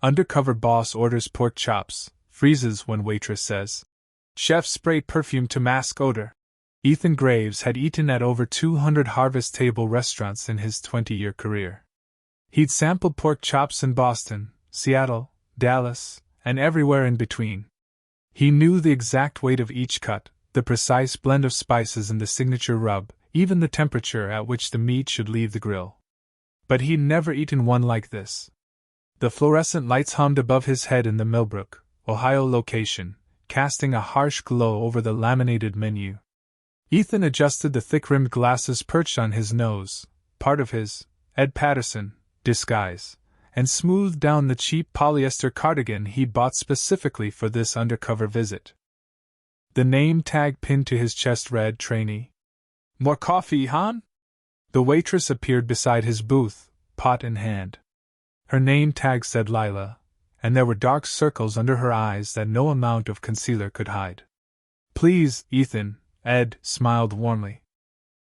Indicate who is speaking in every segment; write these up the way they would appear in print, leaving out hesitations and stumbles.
Speaker 1: Undercover boss orders pork chops, freezes when waitress says. Chef sprayed perfume to mask odor. Ethan Graves had eaten at over 200 Harvest Table restaurants in his 20-year career. He'd sampled pork chops in Boston, Seattle, Dallas, and everywhere in between. He knew the exact weight of each cut, the precise blend of spices and the signature rub, even the temperature at which the meat should leave the grill. But he'd never eaten one like this. The fluorescent lights hummed above his head in the Millbrook, Ohio location, casting a harsh glow over the laminated menu. Ethan adjusted the thick-rimmed glasses perched on his nose, part of his Ed Patterson disguise, and smoothed down the cheap polyester cardigan he'd bought specifically for this undercover visit. The name tag pinned to his chest read Trainee. More coffee, hon? The waitress appeared beside his booth, pot in hand. Her name tag said Lila, and there were dark circles under her eyes that no amount of concealer could hide. Please, Ethan, Ed smiled warmly.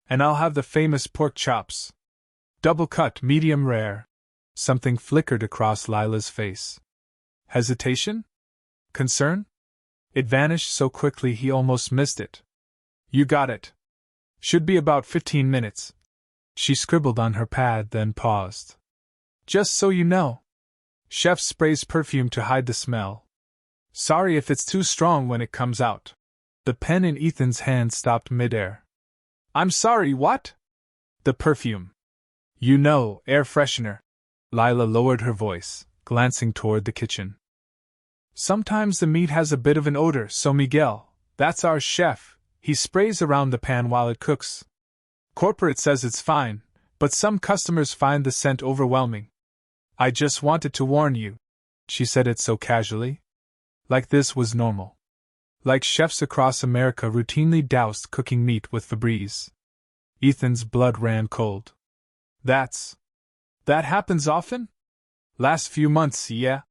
Speaker 1: And I'll have the famous pork chops. Double cut, medium rare. Something flickered across Lila's face. Hesitation? Concern? It vanished so quickly he almost missed it. You got it. Should be about 15 minutes. She scribbled on her pad, then paused. Just so you know. Chef sprays perfume to hide the smell. Sorry if it's too strong when it comes out. The pen in Ethan's hand stopped midair. I'm sorry, what? The perfume. You know, air freshener. Lila lowered her voice, glancing toward the kitchen. Sometimes the meat has a bit of an odor, so Miguel, that's our chef, he sprays around the pan while it cooks. Corporate says it's fine, but some customers find the scent overwhelming. I just wanted to warn you. She said it so casually. Like this was normal. Like chefs across America routinely doused cooking meat with Febreze. Ethan's blood ran cold. That happens often? Last few months, yeah.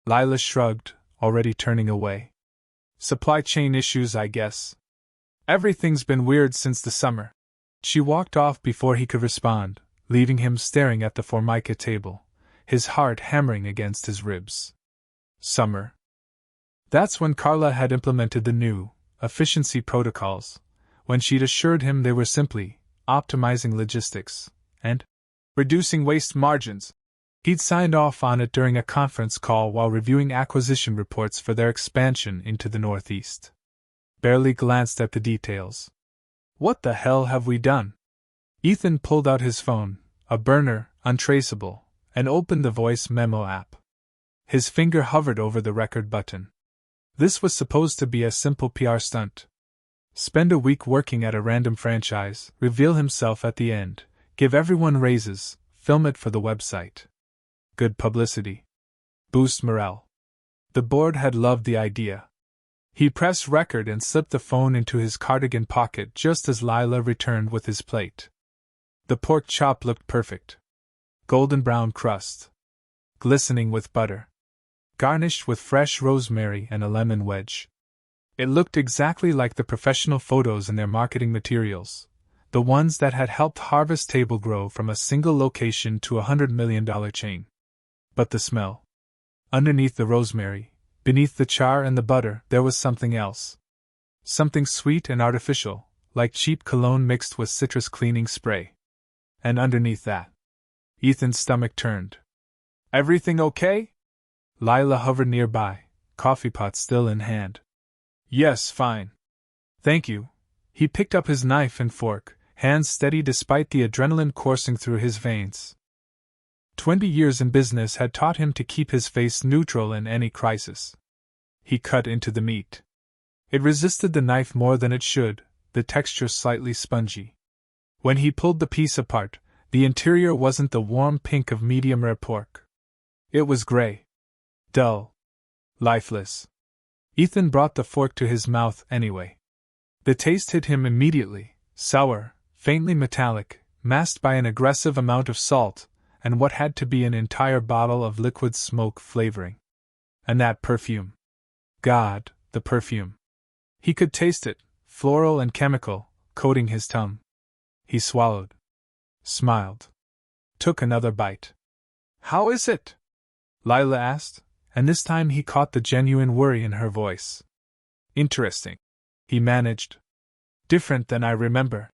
Speaker 1: Lila shrugged, already turning away. Supply chain issues, I guess. Everything's been weird since the summer. She walked off before he could respond, leaving him staring at the Formica table, his heart hammering against his ribs. Summer. That's when Carla had implemented the new efficiency protocols, when she'd assured him they were simply optimizing logistics and reducing waste margins. He'd signed off on it during a conference call while reviewing acquisition reports for their expansion into the Northeast. Barely glanced at the details. What the hell have we done? Ethan pulled out his phone, a burner, untraceable, and opened the voice memo app. His finger hovered over the record button. This was supposed to be a simple PR stunt. Spend a week working at a random franchise, reveal himself at the end, give everyone raises, film it for the website. Good publicity. Boost morale. The board had loved the idea. He pressed record and slipped the phone into his cardigan pocket just as Lila returned with his plate. The pork chop looked perfect. Golden brown crust. Glistening with butter. Garnished with fresh rosemary and a lemon wedge. It looked exactly like the professional photos in their marketing materials, the ones that had helped Harvest Table grow from a single location to $100 million chain. But the smell. Underneath the rosemary, beneath the char and the butter, there was something else. Something sweet and artificial, like cheap cologne mixed with citrus cleaning spray. And underneath that, Ethan's stomach turned. Everything okay? Lila hovered nearby, coffee pot still in hand. Yes, fine. Thank you. He picked up his knife and fork, hands steady despite the adrenaline coursing through his veins. 20 years in business had taught him to keep his face neutral in any crisis. He cut into the meat. It resisted the knife more than it should, the texture slightly spongy. When he pulled the piece apart, the interior wasn't the warm pink of medium-rare pork. It was gray. Dull. Lifeless. Ethan brought the fork to his mouth anyway. The taste hit him immediately, sour, faintly metallic, masked by an aggressive amount of salt, and what had to be an entire bottle of liquid smoke flavoring. And that perfume. God, the perfume. He could taste it, floral and chemical, coating his tongue. He swallowed. Smiled. Took another bite. How is it? Lila asked, and this time he caught the genuine worry in her voice. Interesting, he managed. Different than I remember.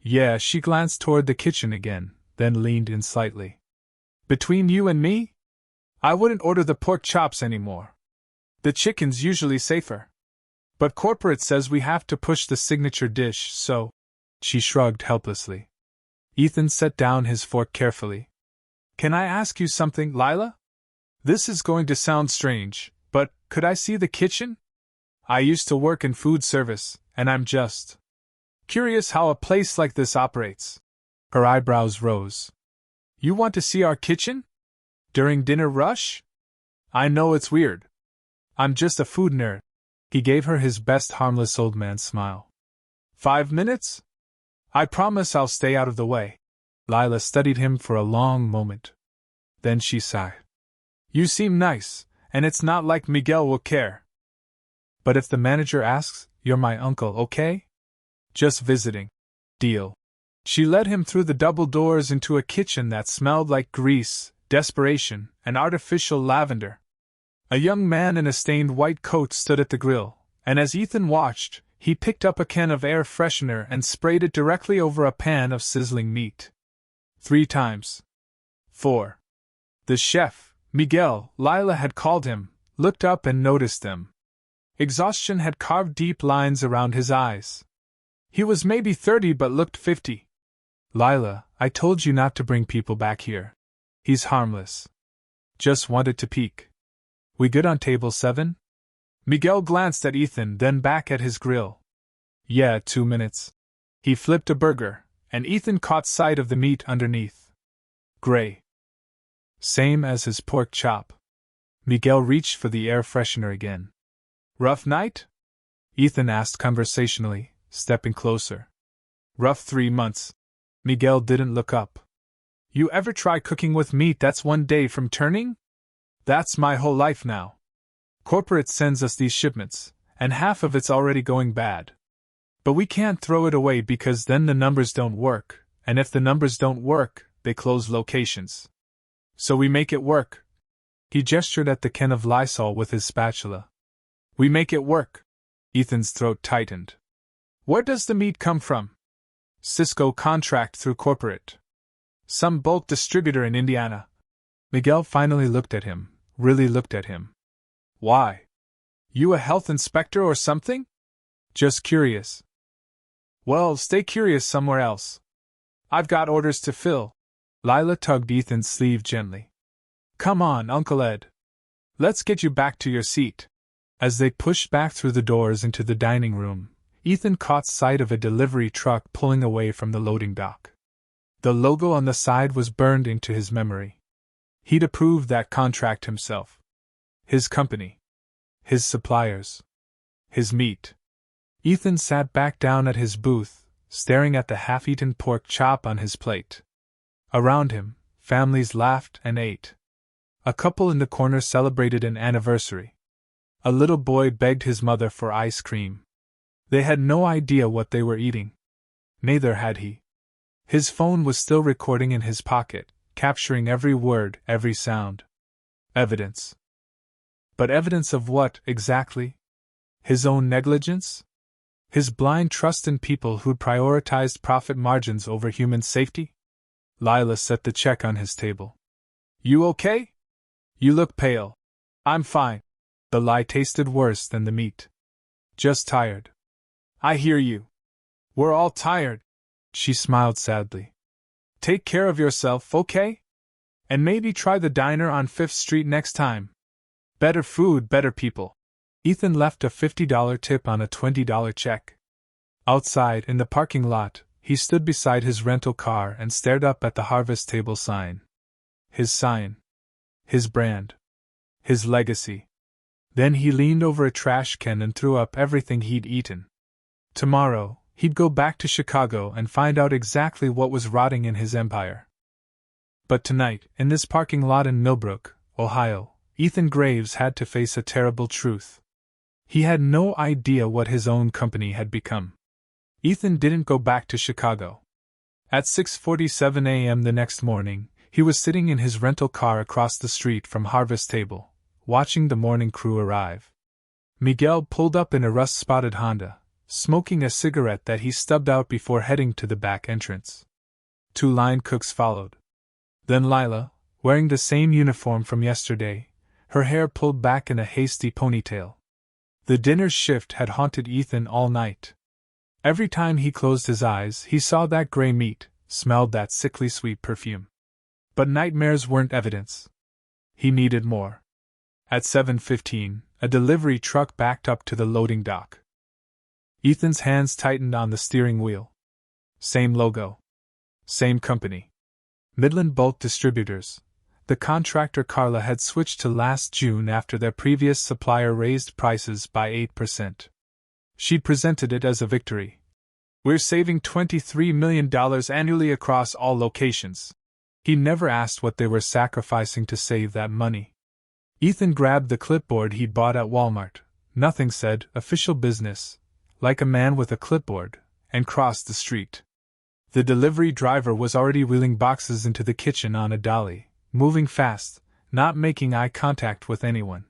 Speaker 1: Yeah, she glanced toward the kitchen again, then leaned in slightly. Between you and me? I wouldn't order the pork chops anymore. The chicken's usually safer. But corporate says we have to push the signature dish, so. She shrugged helplessly. Ethan set down his fork carefully. Can I ask you something, Lila? This is going to sound strange, but could I see the kitchen? I used to work in food service, and I'm just curious how a place like this operates. Her eyebrows rose. You want to see our kitchen? During dinner rush? I know it's weird. I'm just a food nerd. He gave her his best harmless old man smile. 5 minutes? I promise I'll stay out of the way. Lila studied him for a long moment. Then she sighed. You seem nice, and it's not like Miguel will care. But if the manager asks, you're my uncle, okay? Just visiting. Deal. She led him through the double doors into a kitchen that smelled like grease, desperation, and artificial lavender. A young man in a stained white coat stood at the grill, and as Ethan watched, he picked up a can of air freshener and sprayed it directly over a pan of sizzling meat. 3 times. 4. The chef, Miguel, Lila had called him, looked up and noticed them. Exhaustion had carved deep lines around his eyes. He was maybe 30 but looked 50. Lila, I told you not to bring people back here. He's harmless. Just wanted to peek. We good on table 7? Miguel glanced at Ethan, then back at his grill. Yeah, 2 minutes. He flipped a burger, and Ethan caught sight of the meat underneath. Gray. Same as his pork chop. Miguel reached for the air freshener again. Rough night? Ethan asked conversationally, stepping closer. Rough 3 months. Miguel didn't look up. You ever try cooking with meat that's 1 day from turning? That's my whole life now. Corporate sends us these shipments, and half of it's already going bad. But we can't throw it away because then the numbers don't work, and if the numbers don't work, they close locations. So we make it work. He gestured at the can of Lysol with his spatula. We make it work. Ethan's throat tightened. Where does the meat come from? Cisco contract through corporate. Some bulk distributor in Indiana. Miguel finally looked at him, really looked at him. Why? You a health inspector or something? Just curious. Well, stay curious somewhere else. I've got orders to fill. Lila tugged Ethan's sleeve gently. Come on, Uncle Ed. Let's get you back to your seat. As they pushed back through the doors into the dining room, Ethan caught sight of a delivery truck pulling away from the loading dock. The logo on the side was burned into his memory. He'd approved that contract himself. His company. His suppliers. His meat. Ethan sat back down at his booth, staring at the half-eaten pork chop on his plate. Around him, families laughed and ate. A couple in the corner celebrated an anniversary. A little boy begged his mother for ice cream. They had no idea what they were eating. Neither had he. His phone was still recording in his pocket, capturing every word, every sound. Evidence. But evidence of what, exactly? His own negligence? His blind trust in people who'd prioritized profit margins over human safety? Lila set the check on his table. You okay? You look pale. I'm fine. The lie tasted worse than the meat. Just tired. I hear you. We're all tired. She smiled sadly. Take care of yourself, okay? And maybe try the diner on 5th Street next time. Better food, better people. Ethan left a $50 tip on a $20 check. Outside, in the parking lot, he stood beside his rental car and stared up at the harvest table sign. His sign. His brand. His legacy. Then he leaned over a trash can and threw up everything he'd eaten. Tomorrow, he'd go back to Chicago and find out exactly what was rotting in his empire. But tonight, in this parking lot in Millbrook, Ohio, Ethan Graves had to face a terrible truth. He had no idea what his own company had become. Ethan didn't go back to Chicago. At 6:47 a.m. the next morning, he was sitting in his rental car across the street from Harvest Table, watching the morning crew arrive. Miguel pulled up in a rust-spotted Honda, smoking a cigarette that he stubbed out before heading to the back entrance. 2 line cooks followed. Then Lila, wearing the same uniform from yesterday, her hair pulled back in a hasty ponytail. The dinner shift had haunted Ethan all night. Every time he closed his eyes, he saw that gray meat, smelled that sickly sweet perfume. But nightmares weren't evidence. He needed more. At 7:15, a delivery truck backed up to the loading dock. Ethan's hands tightened on the steering wheel. Same logo. Same company. Midland Bulk Distributors. The contractor Carla had switched to last June after their previous supplier raised prices by 8%. She'd presented it as a victory. We're saving $23 million annually across all locations. He never asked what they were sacrificing to save that money. Ethan grabbed the clipboard he'd bought at Walmart. Nothing said, official business, like a man with a clipboard, and crossed the street. The delivery driver was already wheeling boxes into the kitchen on a dolly, moving fast, not making eye contact with anyone.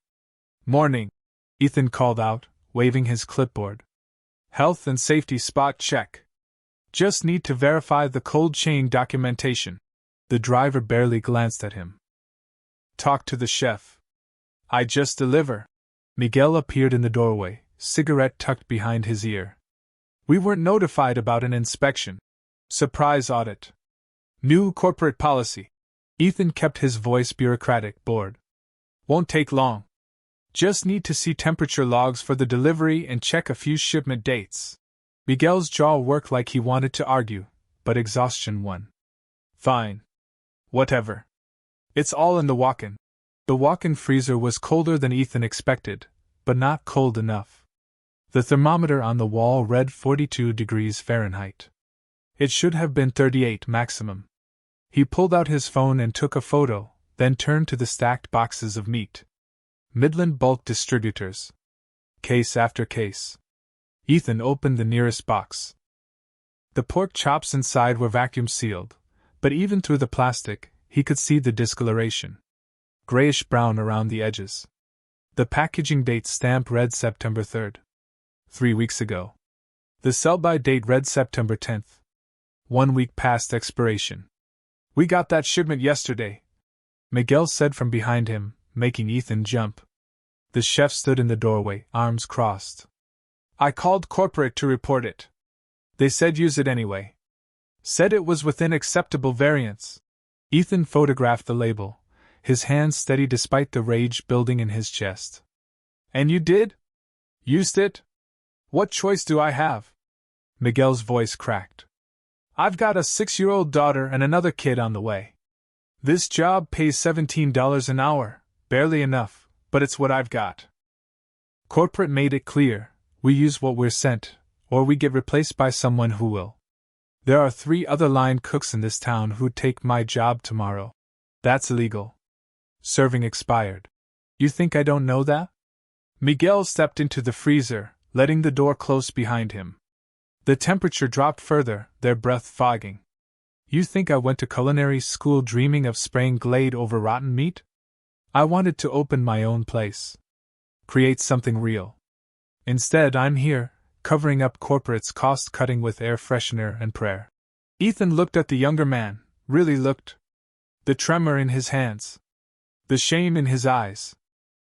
Speaker 1: Morning, Ethan called out, waving his clipboard. Health and safety spot check. Just need to verify the cold chain documentation. The driver barely glanced at him. Talk to the chef. I just deliver. Miguel appeared in the doorway, cigarette tucked behind his ear. We weren't notified about an inspection. Surprise audit. New corporate policy. Ethan kept his voice bureaucratic, bored. Won't take long. Just need to see temperature logs for the delivery and check a few shipment dates. Miguel's jaw worked like he wanted to argue, but exhaustion won. Fine. Whatever. It's all in the walk-in. The walk-in freezer was colder than Ethan expected, but not cold enough. The thermometer on the wall read 42 degrees Fahrenheit. It should have been 38 maximum. He pulled out his phone and took a photo, then turned to the stacked boxes of meat. Midland Bulk Distributors. Case after case. Ethan opened the nearest box. The pork chops inside were vacuum sealed, but even through the plastic, he could see the discoloration. Grayish-brown around the edges. The packaging date stamp read September 3rd. 3 weeks ago. The sell-by date read September 10th. 1 week past expiration. We got that shipment yesterday, Miguel said from behind him, making Ethan jump. The chef stood in the doorway, arms crossed. I called corporate to report it. They said use it anyway. Said it was within acceptable variance. Ethan photographed the label, his hands steady despite the rage building in his chest. And you did? Used it? What choice do I have? Miguel's voice cracked. I've got a 6-year-old daughter and another kid on the way. This job pays $17 an hour, barely enough, but it's what I've got. Corporate made it clear, we use what we're sent, or we get replaced by someone who will. There are 3 other line cooks in this town who'd take my job tomorrow. That's illegal. Serving expired. You think I don't know that? Miguel stepped into the freezer, letting the door close behind him. The temperature dropped further, their breath fogging. You think I went to culinary school dreaming of spraying Glade over rotten meat? I wanted to open my own place. Create something real. Instead, I'm here, covering up corporate's cost-cutting with air freshener and prayer. Ethan looked at the younger man, really looked. The tremor in his hands. The shame in his eyes.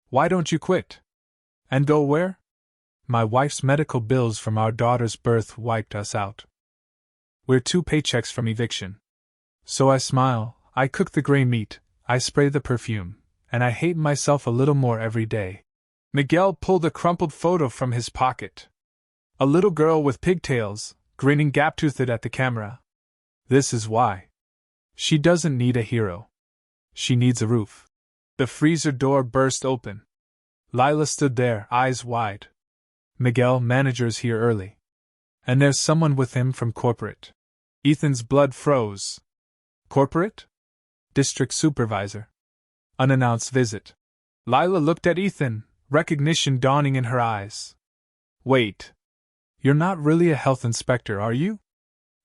Speaker 1: Why don't you quit? And go where? My wife's medical bills from our daughter's birth wiped us out. We're 2 paychecks from eviction. So I smile, I cook the gray meat, I spray the perfume, and I hate myself a little more every day. Miguel pulled a crumpled photo from his pocket. A little girl with pigtails, grinning gap-toothed at the camera. This is why. She doesn't need a hero. She needs a roof. The freezer door burst open. Lila stood there, eyes wide. Miguel, manager's here early. And there's someone with him from corporate. Ethan's blood froze. Corporate? District supervisor. Unannounced visit. Lila looked at Ethan, recognition dawning in her eyes. Wait. You're not really a health inspector, are you?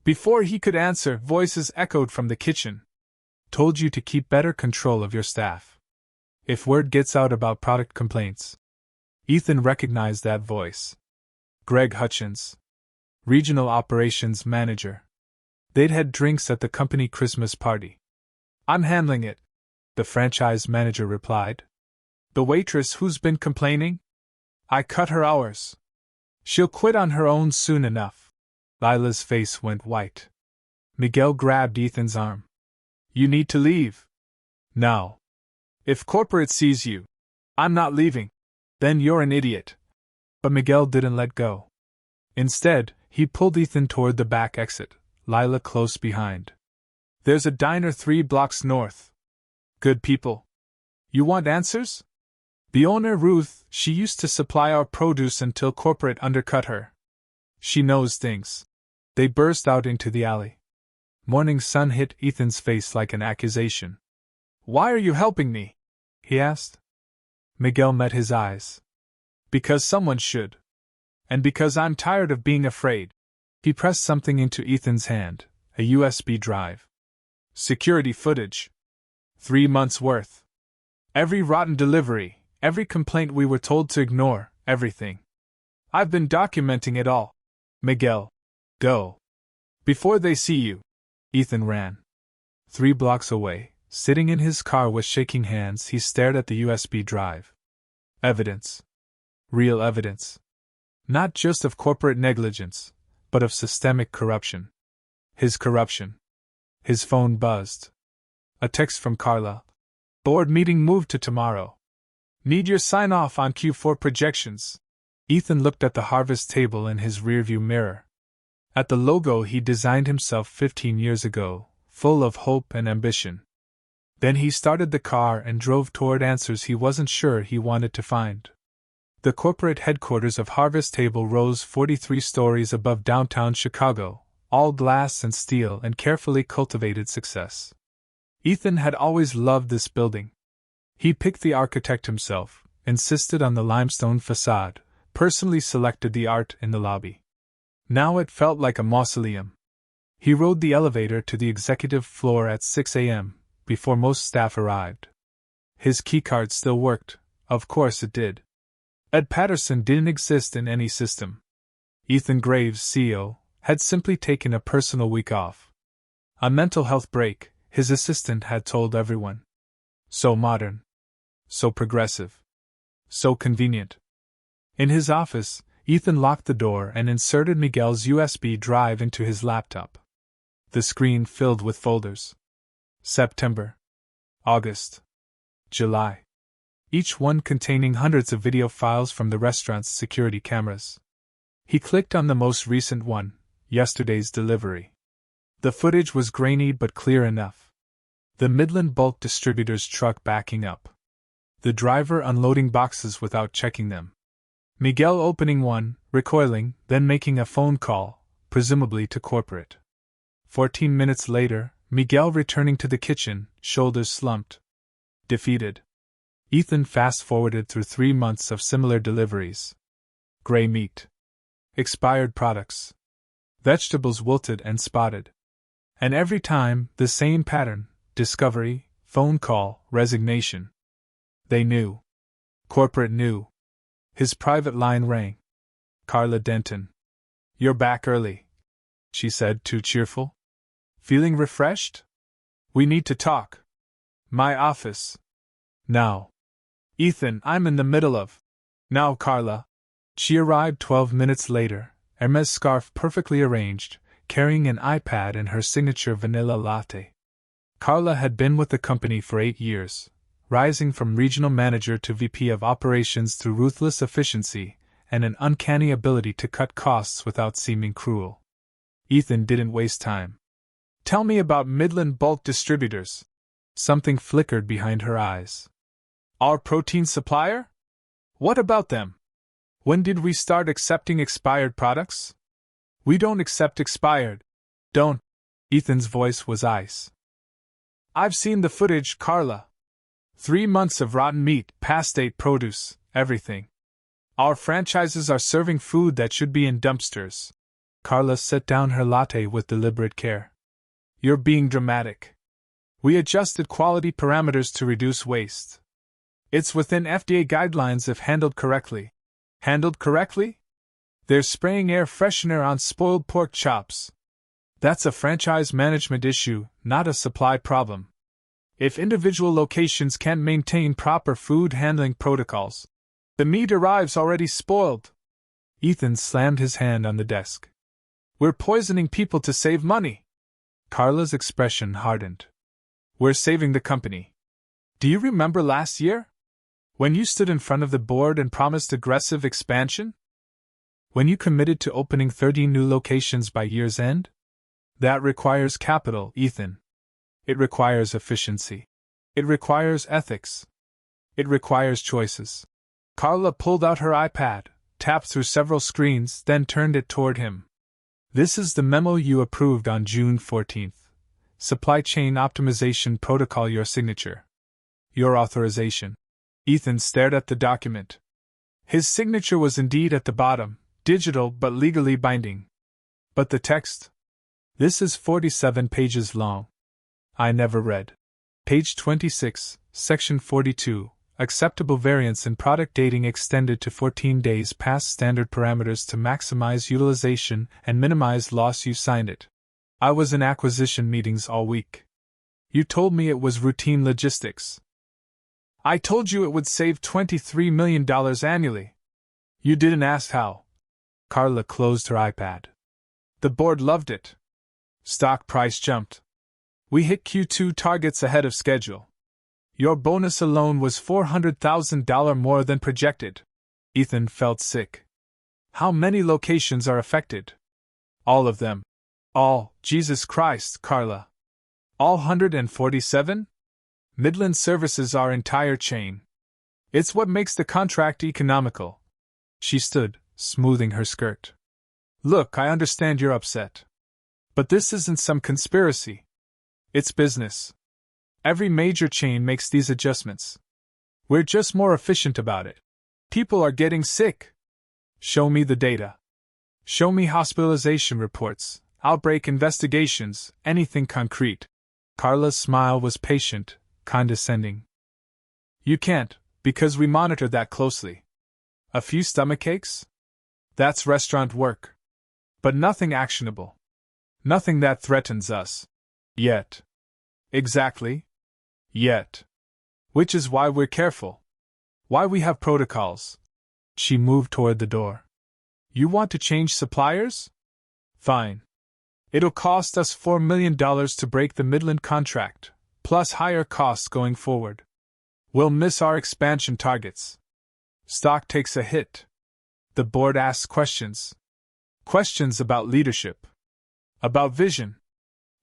Speaker 1: Before he could answer, voices echoed from the kitchen. Told you to keep better control of your staff. if word gets out about product complaints. Ethan recognized that voice. Greg Hutchins, Regional Operations Manager. They'd had drinks at the company Christmas party. I'm handling it, the franchise manager replied. The waitress who's been complaining? I cut her hours. She'll quit on her own soon enough. Lila's face went white. Miguel grabbed Ethan's arm. You need to leave. Now. If corporate sees you, I'm not leaving. Then you're an idiot. But Miguel didn't let go. Instead, he pulled Ethan toward the back exit, Lila close behind. There's a diner 3 blocks north. Good people. You want answers? The owner, Ruth, she used to supply our produce until corporate undercut her. She knows things. They burst out into the alley. Morning sun hit Ethan's face like an accusation. Why are you helping me? He asked. Miguel met his eyes. Because someone should. And because I'm tired of being afraid. He pressed something into Ethan's hand, a USB drive. Security footage. 3 months' worth. Every rotten delivery, every complaint we were told to ignore, everything. I've been documenting it all. Miguel. Go. Before they see you. Ethan ran. 3 blocks away, sitting in his car with shaking hands, he stared at the USB drive. Evidence. Real evidence. Not just of corporate negligence, but of systemic corruption. His corruption. His phone buzzed. A text from Carla. Board meeting moved to tomorrow. Need your sign-off on Q4 projections. Ethan looked at the harvest table in his rearview mirror. At the logo he designed himself 15 years ago, full of hope and ambition. Then he started the car and drove toward answers he wasn't sure he wanted to find. The corporate headquarters of Harvest Table rose 43 stories above downtown Chicago, all glass and steel and carefully cultivated success. Ethan had always loved this building. He picked the architect himself, insisted on the limestone facade, personally selected the art in the lobby. Now it felt like a mausoleum. He rode the elevator to the executive floor at 6 a.m., before most staff arrived. His keycard still worked, of course it did. Ed Patterson didn't exist in any system. Ethan Graves, CEO, had simply taken a personal week off. A mental health break, his assistant had told everyone. So modern. So progressive. So convenient. In his office, Ethan locked the door and inserted Miguel's USB drive into his laptop. The screen filled with folders. September. August. July. Each one containing hundreds of video files from the restaurant's security cameras. He clicked on the most recent one, yesterday's delivery. The footage was grainy but clear enough. The Midland bulk distributor's truck backing up. The driver unloading boxes without checking them. Miguel opening one, recoiling, then making a phone call, presumably to corporate. 14 minutes later, Miguel returning to the kitchen, shoulders slumped. Defeated. Ethan fast-forwarded through 3 months of similar deliveries. Gray meat. Expired products. Vegetables wilted and spotted. And every time, the same pattern, discovery, phone call, resignation. They knew. Corporate knew. His private line rang. Carla Denton. You're back early, she said, too cheerful. Feeling refreshed? We need to talk. My office. Now. Ethan, I'm in the middle of. Now, Carla. She arrived 12 minutes later, Hermes scarf perfectly arranged, carrying an iPad and her signature vanilla latte. Carla had been with the company for 8 years, rising from regional manager to VP of operations through ruthless efficiency and an uncanny ability to cut costs without seeming cruel. Ethan didn't waste time. Tell me about Midland bulk distributors. Something flickered behind her eyes. Our protein supplier? What about them? When did we start accepting expired products? We don't accept expired. Don't. Ethan's voice was ice. I've seen the footage, Carla. 3 months of rotten meat, past date produce, everything. Our franchises are serving food that should be in dumpsters. Carla set down her latte with deliberate care. You're being dramatic. We adjusted quality parameters to reduce waste. It's within FDA guidelines if handled correctly. Handled correctly? They're spraying air freshener on spoiled pork chops. That's a franchise management issue, not a supply problem. If individual locations can't maintain proper food handling protocols, the meat arrives already spoiled. Ethan slammed his hand on the desk. We're poisoning people to save money. Carla's expression hardened. We're saving the company. Do you remember last year? When you stood in front of the board and promised aggressive expansion? When you committed to opening 30 new locations by year's end? That requires capital, Ethan. It requires efficiency. It requires ethics. It requires choices. Carla pulled out her iPad, tapped through several screens, then turned it toward him. This is the memo you approved on June 14th. Supply Chain Optimization Protocol. Your signature. Your authorization. Ethan stared at the document. His signature was indeed at the bottom, digital but legally binding. But the text? This is 47 pages long. I never read. Page 26, Section 42. Acceptable variance in product dating extended to 14 days past standard parameters to maximize utilization and minimize loss. You signed it. I was in acquisition meetings all week. You told me it was routine logistics. I told you it would save $23 million annually. You didn't ask how. Carla closed her iPad. The board loved it. Stock price jumped. We hit Q2 targets ahead of schedule. Your bonus alone was $400,000 more than projected. Ethan felt sick. How many locations are affected? All of them. All, Jesus Christ, Carla. All 147? Midland services our entire chain. It's what makes the contract economical. She stood, smoothing her skirt. Look, I understand you're upset. But this isn't some conspiracy. It's business. Every major chain makes these adjustments. We're just more efficient about it. People are getting sick. Show me the data. Show me hospitalization reports, outbreak investigations, anything concrete. Carla's smile was patient, condescending. You can't, because we monitor that closely. A few stomachaches? That's restaurant work. But nothing actionable. Nothing that threatens us. Yet. Exactly. Yet. Which is why we're careful. Why we have protocols. She moved toward the door. You want to change suppliers? Fine. It'll cost us $4 million to break the Midland contract, plus higher costs going forward. We'll miss our expansion targets. Stock takes a hit. The board asks questions. Questions about leadership. About vision.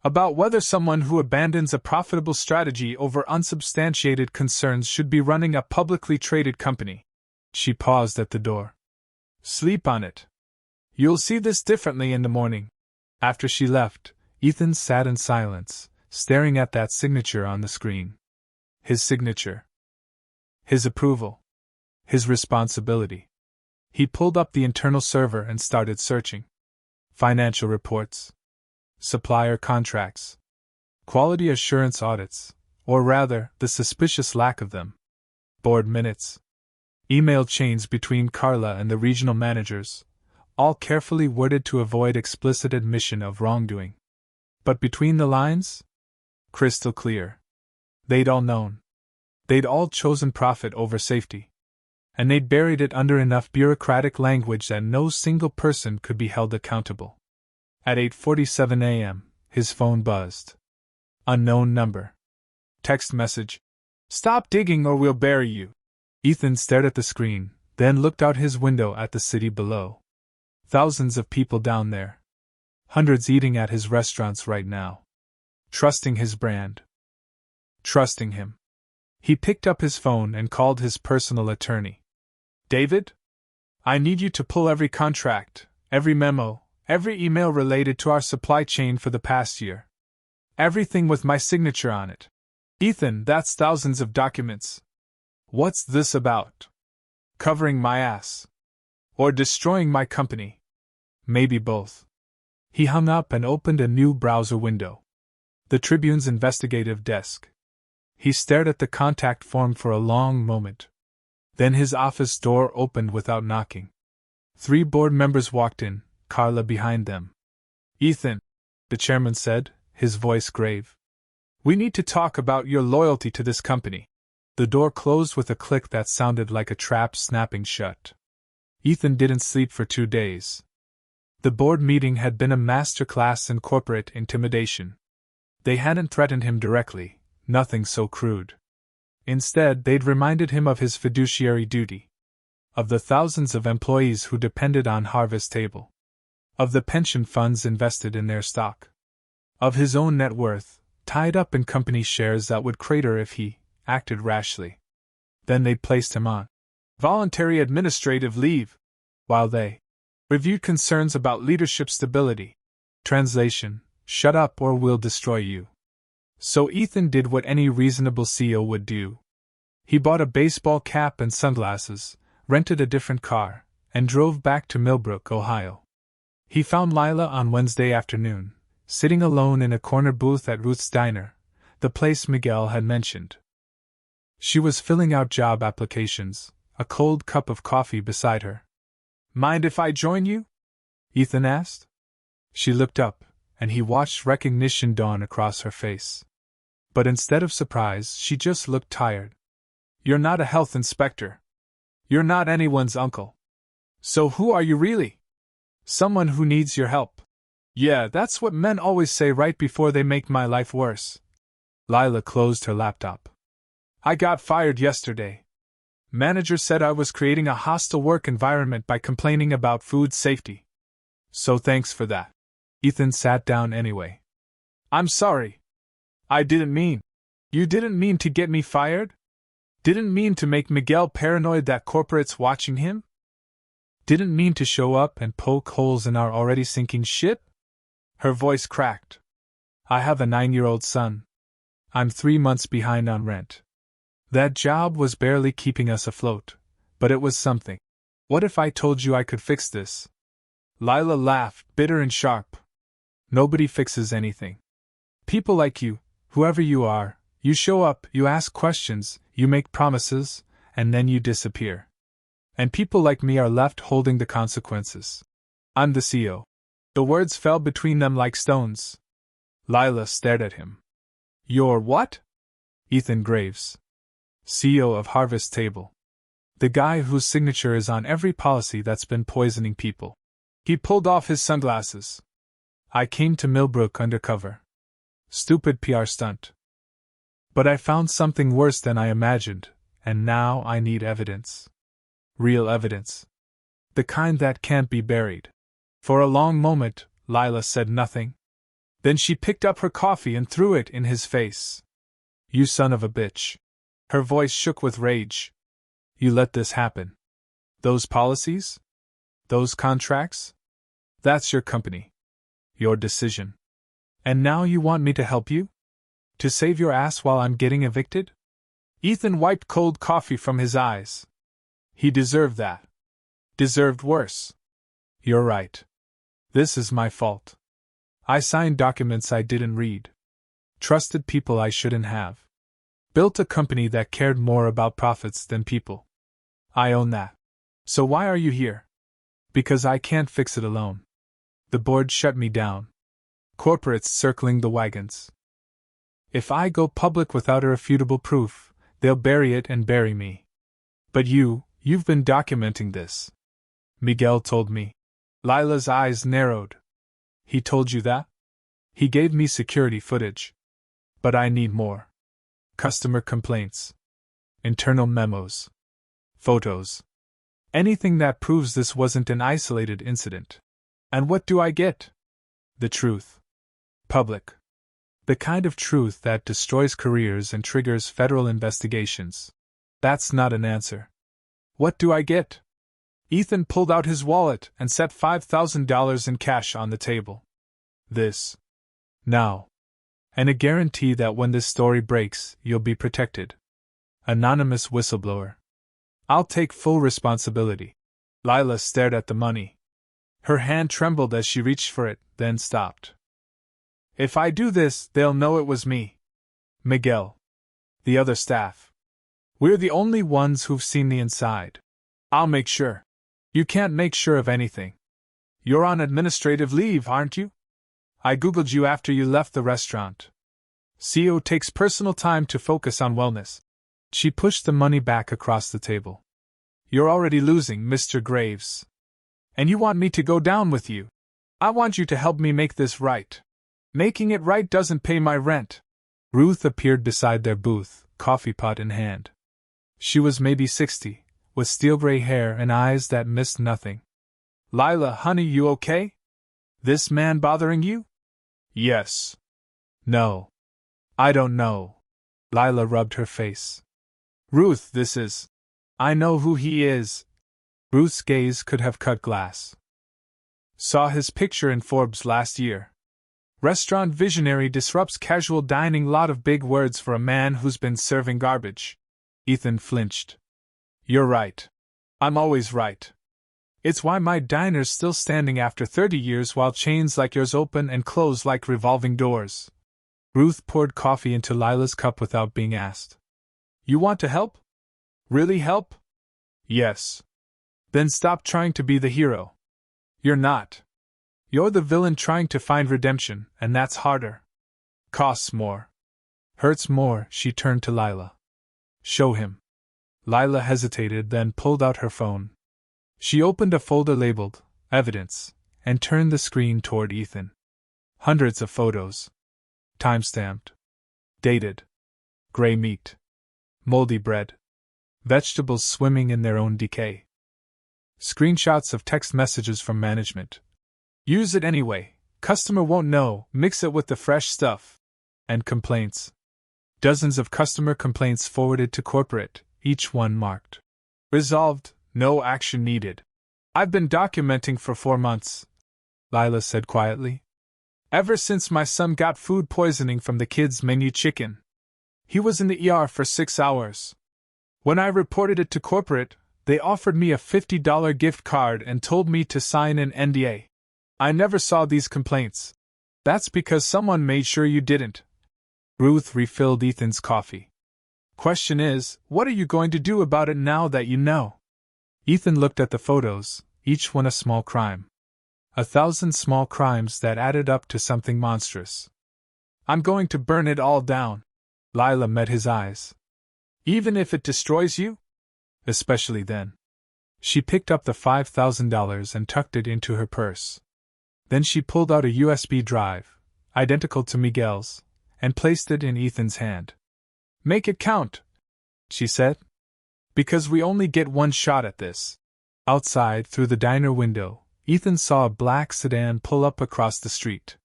Speaker 1: About whether someone who abandons a profitable strategy over unsubstantiated concerns should be running a publicly traded company. She paused at the door. Sleep on it. You'll see this differently in the morning. After she left, Ethan sat in silence, staring at that signature on the screen. His signature. His approval. His responsibility. He pulled up the internal server and started searching. Financial reports. Supplier contracts. Quality assurance audits, or rather, the suspicious lack of them. Board minutes. Email chains between Carla and the regional managers, all carefully worded to avoid explicit admission of wrongdoing. But between the lines? Crystal clear. They'd all known. They'd all chosen profit over safety. And they'd buried it under enough bureaucratic language that no single person could be held accountable. At 8:47 a.m., his phone buzzed. Unknown number. Text message. Stop digging or we'll bury you. Ethan stared at the screen, then looked out his window at the city below. Thousands of people down there. Hundreds eating at his restaurants right now. Trusting his brand. Trusting him. He picked up his phone and called his personal attorney. David? I need you to pull every contract, every memo, every email related to our supply chain for the past year. Everything with my signature on it. Ethan, that's thousands of documents. What's this about? Covering my ass? Or destroying my company? Maybe both. He hung up and opened a new browser window. The Tribune's investigative desk. He stared at the contact form for a long moment. Then his office door opened without knocking. 3 board members walked in, Carla behind them. "Ethan," the chairman said, his voice grave. "We need to talk about your loyalty to this company." The door closed with a click that sounded like a trap snapping shut. Ethan didn't sleep for 2 days. The board meeting had been a master class in corporate intimidation. They hadn't threatened him directly, nothing so crude. Instead, they'd reminded him of his fiduciary duty. Of the thousands of employees who depended on Harvest Table. Of the pension funds invested in their stock. Of his own net worth, tied up in company shares that would crater if he acted rashly. Then they placed him on voluntary administrative leave, while they reviewed concerns about leadership stability. Translation: shut up or we'll destroy you. So Ethan did what any reasonable CEO would do. He bought a baseball cap and sunglasses, rented a different car, and drove back to Millbrook, Ohio. He found Lila on Wednesday afternoon, sitting alone in a corner booth at Ruth's Diner, the place Miguel had mentioned. She was filling out job applications, a cold cup of coffee beside her. "Mind if I join you?" Ethan asked. She looked up, and he watched recognition dawn across her face. But instead of surprise, she just looked tired. "You're not a health inspector. You're not anyone's uncle. So who are you really?" "Someone who needs your help." "Yeah, that's what men always say right before they make my life worse." Lila closed her laptop. "I got fired yesterday. Manager said I was creating a hostile work environment by complaining about food safety. So thanks for that." Ethan sat down anyway. "I'm sorry. I didn't mean." "You didn't mean to get me fired? Didn't mean to make Miguel paranoid that corporate's watching him? Didn't mean to show up and poke holes in our already sinking ship?" Her voice cracked. "I have a 9-year-old son. I'm 3 months behind on rent. That job was barely keeping us afloat, but it was something. What if I told you I could fix this?" Lila laughed, bitter and sharp. "Nobody fixes anything. People like you, whoever you are, you show up, you ask questions, you make promises, and then you disappear. And people like me are left holding the consequences. I'm the CEO." The words fell between them like stones. Lila stared at him. "You're what?" "Ethan Graves. CEO of Harvest Table. The guy whose signature is on every policy that's been poisoning people." He pulled off his sunglasses. "I came to Millbrook undercover. Stupid PR stunt. But I found something worse than I imagined, and now I need evidence. Real evidence. The kind that can't be buried." For a long moment, Lila said nothing. Then she picked up her coffee and threw it in his face. "You son of a bitch." Her voice shook with rage. "You let this happen. Those policies? Those contracts? That's your company. Your decision. And now you want me to help you? To save your ass while I'm getting evicted?" Ethan wiped cold coffee from his eyes. He deserved that. Deserved worse. "You're right. This is my fault. I signed documents I didn't read. Trusted people I shouldn't have. Built a company that cared more about profits than people. I own that. So why are you here?" "Because I can't fix it alone. The board shut me down. Corporates circling the wagons. If I go public without irrefutable proof, they'll bury it and bury me. But you've been documenting this. Miguel told me." Lila's eyes narrowed. "He told you that?" "He gave me security footage. But I need more. Customer complaints. Internal memos. Photos. Anything that proves this wasn't an isolated incident. And what do I get? The truth. Public. The kind of truth that destroys careers and triggers federal investigations. That's not an answer. What do I get?" Ethan pulled out his wallet and set $5,000 in cash on the table. "This. Now. And a guarantee that when this story breaks, you'll be protected. Anonymous whistleblower. I'll take full responsibility." Lila stared at the money. Her hand trembled as she reached for it, then stopped. "If I do this, they'll know it was me. Miguel. The other staff. We're the only ones who've seen the inside. I'll make sure. You can't make sure of anything. You're on administrative leave, aren't you? I googled you after you left the restaurant. CEO takes personal time to focus on wellness. She pushed the money back across the table. You're already losing, Mr. Graves. And you want me to go down with you? I want you to help me make this right. Making it right doesn't pay my rent. Ruth appeared beside their booth, coffee pot in hand. She was maybe 60, with steel gray hair and eyes that missed nothing. Lila, honey, you okay? This man bothering you? Yes. No. I don't know. Lila rubbed her face. Ruth, this is. I know who he is. Ruth's gaze could have cut glass. Saw his picture in Forbes last year. Restaurant visionary disrupts casual dining. Lot of big words for a man who's been serving garbage. Ethan flinched. You're right. I'm always right. It's why my diner's still standing after 30 years while chains like yours open and close like revolving doors. Ruth poured coffee into Lila's cup without being asked. You want to help? Really help? Yes. Then stop trying to be the hero. You're not. You're the villain trying to find redemption, and that's harder. Costs more. Hurts more. She turned to Lila. Show him. Lila hesitated, then pulled out her phone. She opened a folder labeled Evidence and turned the screen toward Ethan. Hundreds of photos. Time-stamped. Dated. Gray meat. Moldy bread. Vegetables swimming in their own decay. Screenshots of text messages from management. Use it anyway. Customer won't know. Mix it with the fresh stuff. And complaints. Dozens of customer complaints forwarded to corporate, each one marked. Resolved, no action needed. I've been documenting for 4 months, Lila said quietly. Ever since my son got food poisoning from the kids' menu chicken. He was in the ER for 6 hours. When I reported it to corporate, they offered me a $50 gift card and told me to sign an NDA. I never saw these complaints. That's because someone made sure you didn't. Ruth refilled Ethan's coffee. Question is, what are you going to do about it now that you know? Ethan looked at the photos, each one a small crime. 1,000 small crimes that added up to something monstrous. I'm going to burn it all down. Lila met his eyes. Even if it destroys you? Especially then. She picked up the $5,000 and tucked it into her purse. Then she pulled out a USB drive, identical to Miguel's, and placed it in Ethan's hand. Make it count, she said. Because we only get one shot at this. Outside, through the diner window, Ethan saw a black sedan pull up across the street.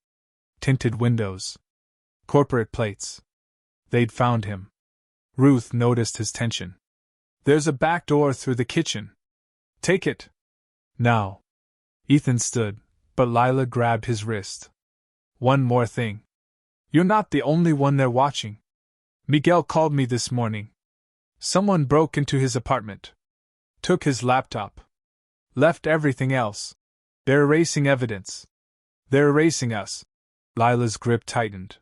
Speaker 1: Tinted windows. Corporate plates. They'd found him. Ruth noticed his tension. There's a back door through the kitchen. Take it. Now. Ethan stood, but Lila grabbed his wrist. One more thing. You're not the only one they're watching. Miguel called me this morning. Someone broke into his apartment. Took his laptop. Left everything else. They're erasing evidence. They're erasing us. Lila's grip tightened.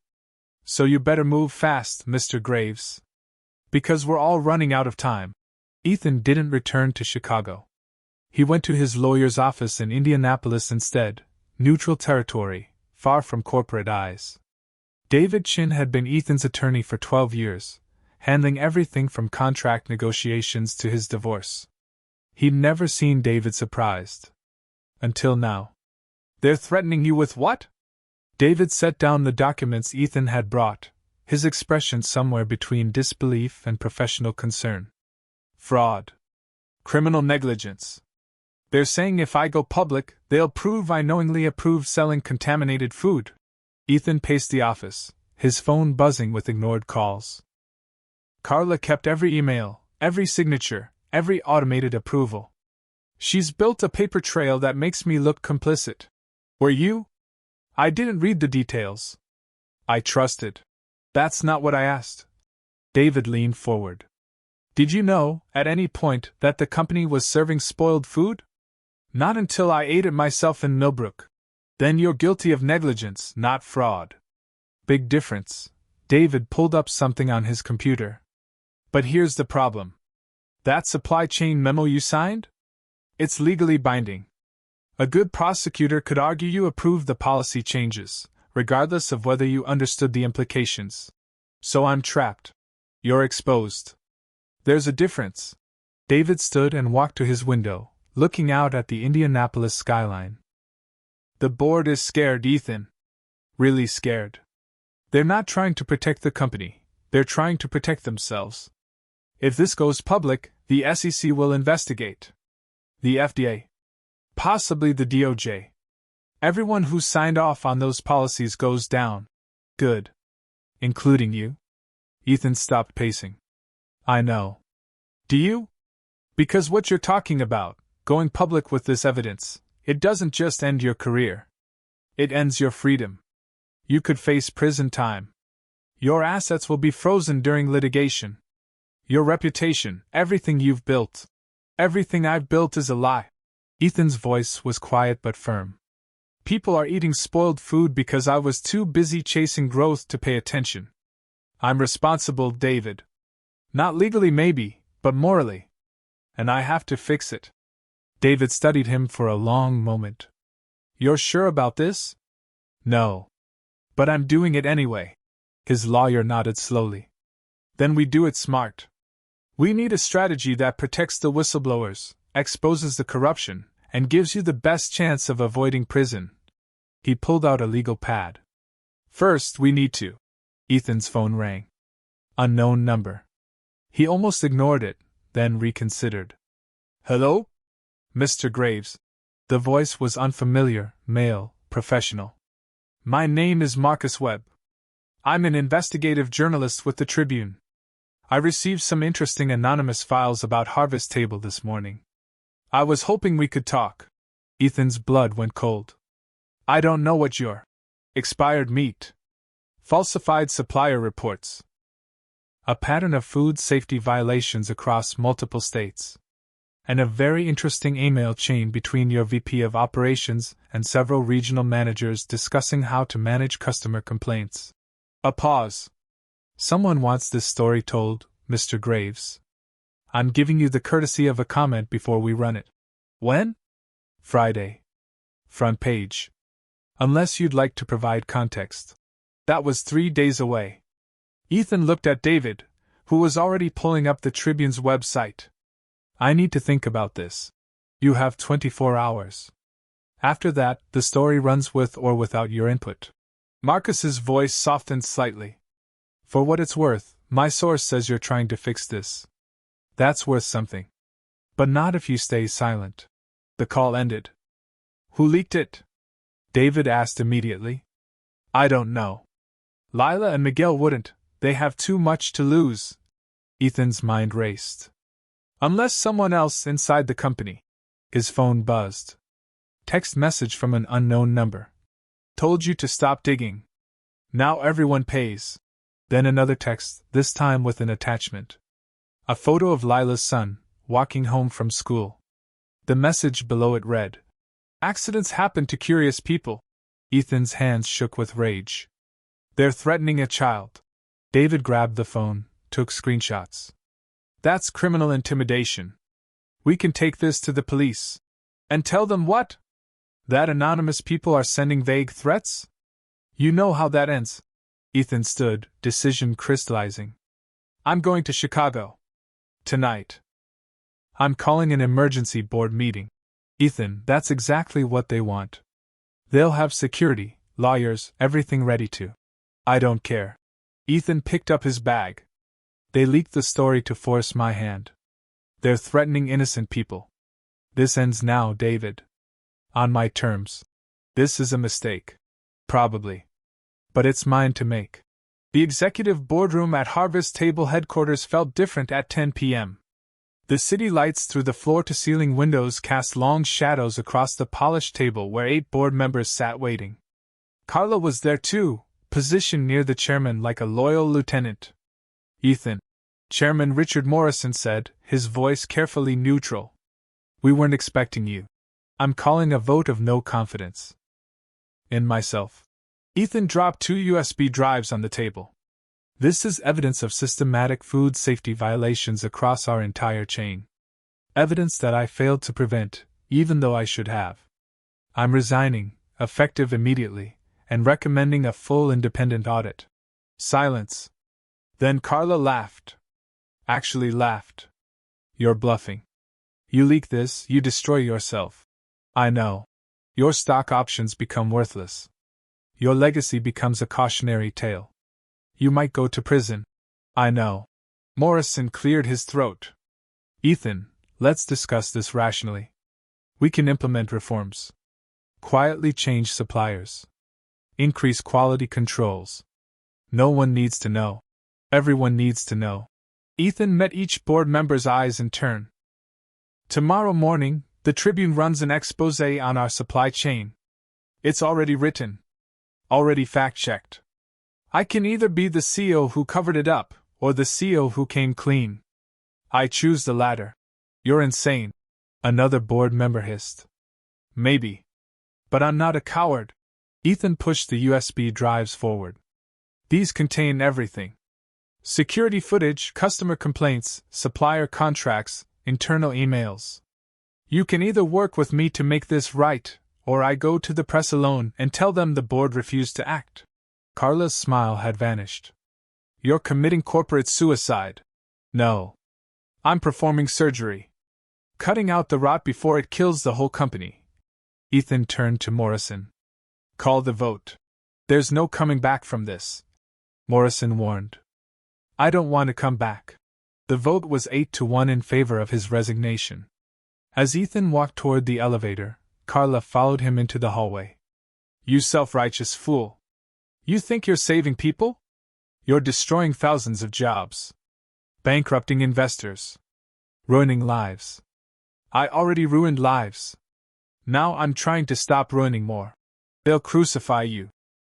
Speaker 1: So you better move fast, Mr. Graves. Because we're all running out of time. Ethan didn't return to Chicago. He went to his lawyer's office in Indianapolis instead, neutral territory, far from corporate eyes. David Chin had been Ethan's attorney for 12 years, handling everything from contract negotiations to his divorce. He'd never seen David surprised. Until now. They're threatening you with what? David set down the documents Ethan had brought, his expression somewhere between disbelief and professional concern. Fraud. Criminal negligence. They're saying if I go public, they'll prove I knowingly approved selling contaminated food. Ethan paced the office, his phone buzzing with ignored calls. Carla kept every email, every signature, every automated approval. She's built a paper trail that makes me look complicit. Were you? I didn't read the details. I trusted. That's not what I asked. David leaned forward. Did you know, at any point, that the company was serving spoiled food? Not until I ate it myself in Millbrook. Then you're guilty of negligence, not fraud. Big difference. David pulled up something on his computer, But here's the problem. That supply chain memo you signed? It's legally binding. A good prosecutor could argue you approved the policy changes, regardless of whether you understood the implications. So I'm trapped. You're exposed. There's a difference. David stood and walked to his window, looking out at the Indianapolis skyline. The board is scared, Ethan. Really scared. They're not trying to protect the company, they're trying to protect themselves. If this goes public, the SEC will investigate. The FDA. Possibly the DOJ. Everyone who signed off on those policies goes down. Good. Including you? Ethan stopped pacing. I know. Do you? Because what you're talking about, going public with this evidence, it doesn't just end your career. It ends your freedom. You could face prison time. Your assets will be frozen during litigation. Your reputation, everything you've built. Everything I've built is a lie. Ethan's voice was quiet but firm. People are eating spoiled food because I was too busy chasing growth to pay attention. I'm responsible, David. Not legally, maybe, but morally. And I have to fix it. David studied him for a long moment. You're sure about this? No. But I'm doing it anyway. His lawyer nodded slowly. Then we do it smart. We need a strategy that protects the whistleblowers, exposes the corruption, and gives you the best chance of avoiding prison. He pulled out a legal pad. First, we need to. Ethan's phone rang. Unknown number. He almost ignored it, then reconsidered. Hello? Mr. Graves. The voice was unfamiliar, male, professional. My name is Marcus Webb. I'm an investigative journalist with the Tribune. I received some interesting anonymous files about Harvest Table this morning. I was hoping we could talk. Ethan's blood went cold. I don't know what you're. Expired meat. Falsified supplier reports. A pattern of food safety violations across multiple states. And a very interesting email chain between your VP of Operations and several regional managers discussing how to manage customer complaints. A pause. Someone wants this story told, Mr. Graves. I'm giving you the courtesy of a comment before we run it. When? Friday. Front page. Unless you'd like to provide context. That was 3 days away. Ethan looked at David, who was already pulling up the Tribune's website. I need to think about this. You have 24 hours. After that, the story runs with or without your input. Marcus's voice softened slightly. For what it's worth, my source says you're trying to fix this. That's worth something. But not if you stay silent. The call ended. Who leaked it? David asked immediately. I don't know. Lila and Miguel wouldn't, they have too much to lose. Ethan's mind raced. Unless someone else inside the company. His phone buzzed. Text message from an unknown number. Told you to stop digging. Now everyone pays. Then another text, this time with an attachment. A photo of Lila's son, walking home from school. The message below it read, accidents happen to curious people. Ethan's hands shook with rage. They're threatening a child. David grabbed the phone, took screenshots. That's criminal intimidation. We can take this to the police. And tell them what? That anonymous people are sending vague threats? You know how that ends. Ethan stood, decision crystallizing. I'm going to Chicago. Tonight. I'm calling an emergency board meeting. Ethan, that's exactly what they want. They'll have security, lawyers, everything ready to. I don't care. Ethan picked up his bag. They leaked the story to force my hand. They're threatening innocent people. This ends now, David. On my terms. This is a mistake. Probably. But it's mine to make. The executive boardroom at Harvest Table headquarters felt different at 10 p.m. The city lights through the floor-to-ceiling windows cast long shadows across the polished table where 8 board members sat waiting. Carla was there too, positioned near the chairman like a loyal lieutenant. Ethan. Chairman Richard Morrison said, his voice carefully neutral. We weren't expecting you. I'm calling a vote of no confidence. In myself. Ethan dropped 2 USB drives on the table. This is evidence of systematic food safety violations across our entire chain. Evidence that I failed to prevent, even though I should have. I'm resigning, effective immediately, and recommending a full independent audit. Silence. Then Carla laughed. Actually laughed. You're bluffing. You leak this, you destroy yourself. I know. Your stock options become worthless. Your legacy becomes a cautionary tale. You might go to prison. I know. Morrison cleared his throat. Ethan, let's discuss this rationally. We can implement reforms. Quietly change suppliers. Increase quality controls. No one needs to know. Everyone needs to know. Ethan met each board member's eyes in turn. Tomorrow morning, the Tribune runs an expose on our supply chain. It's already written. Already fact-checked. I can either be the CEO who covered it up, or the CEO who came clean. I choose the latter. You're insane. Another board member hissed. Maybe. But I'm not a coward. Ethan pushed the USB drives forward. These contain everything. Security footage, customer complaints, supplier contracts, internal emails. You can either work with me to make this right, or I go to the press alone and tell them the board refused to act. Carla's smile had vanished. You're committing corporate suicide. No. I'm performing surgery. Cutting out the rot before it kills the whole company. Ethan turned to Morrison. Call the vote. There's no coming back from this. Morrison warned. I don't want to come back. The vote was 8-1 in favor of his resignation. As Ethan walked toward the elevator, Carla followed him into the hallway. You self-righteous fool. You think you're saving people? You're destroying thousands of jobs. Bankrupting investors. Ruining lives. I already ruined lives. Now I'm trying to stop ruining more. They'll crucify you.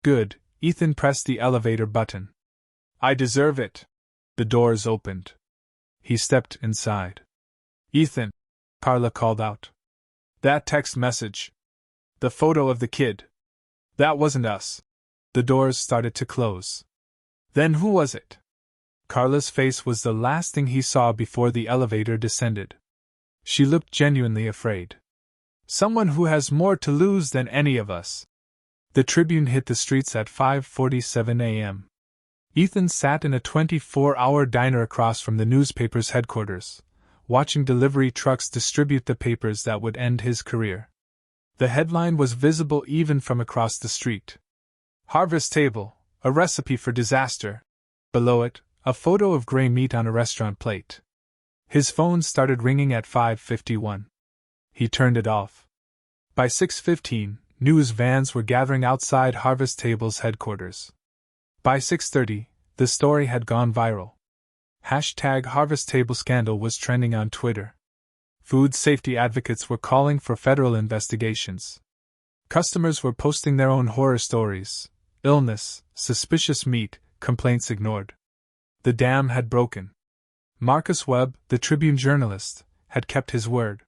Speaker 1: Good, Ethan pressed the elevator button. I deserve it. The doors opened. He stepped inside. Ethan, Carla called out. That text message. The photo of the kid. That wasn't us. The doors started to close. Then who was it? Carla's face was the last thing he saw before the elevator descended. She looked genuinely afraid. Someone who has more to lose than any of us. The Tribune hit the streets at 5:47 a.m. Ethan sat in a 24-hour diner across from the newspaper's headquarters, watching delivery trucks distribute the papers that would end his career. The headline was visible even from across the street. Harvest Table, a recipe for disaster. Below it, a photo of gray meat on a restaurant plate. His phone started ringing at 5:51. He turned it off. By 6:15, news vans were gathering outside Harvest Table's headquarters. By 6:30, the story had gone viral. #Harvest Table Scandal was trending on Twitter. Food safety advocates were calling for federal investigations. Customers were posting their own horror stories. Illness, suspicious meat, complaints ignored. The dam had broken. Marcus Webb, the Tribune journalist, had kept his word.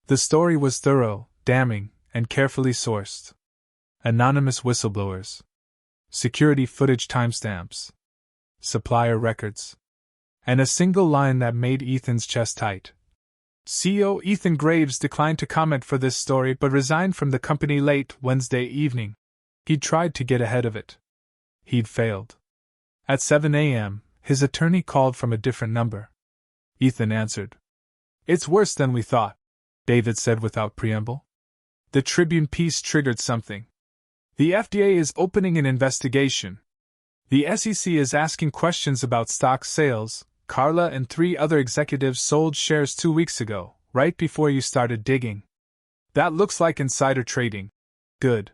Speaker 1: The story was thorough, damning, and carefully sourced. Anonymous whistleblowers. Security footage timestamps. Supplier records. And a single line that made Ethan's chest tight. CEO Ethan Graves declined to comment for this story but resigned from the company late Wednesday evening. He'd tried to get ahead of it. He'd failed. At 7 a.m., his attorney called from a different number. Ethan answered. It's worse than we thought, David said without preamble. The Tribune piece triggered something. The FDA is opening an investigation. The SEC is asking questions about stock sales. Carla and 3 other executives sold shares 2 weeks ago, right before you started digging. That looks like insider trading. Good.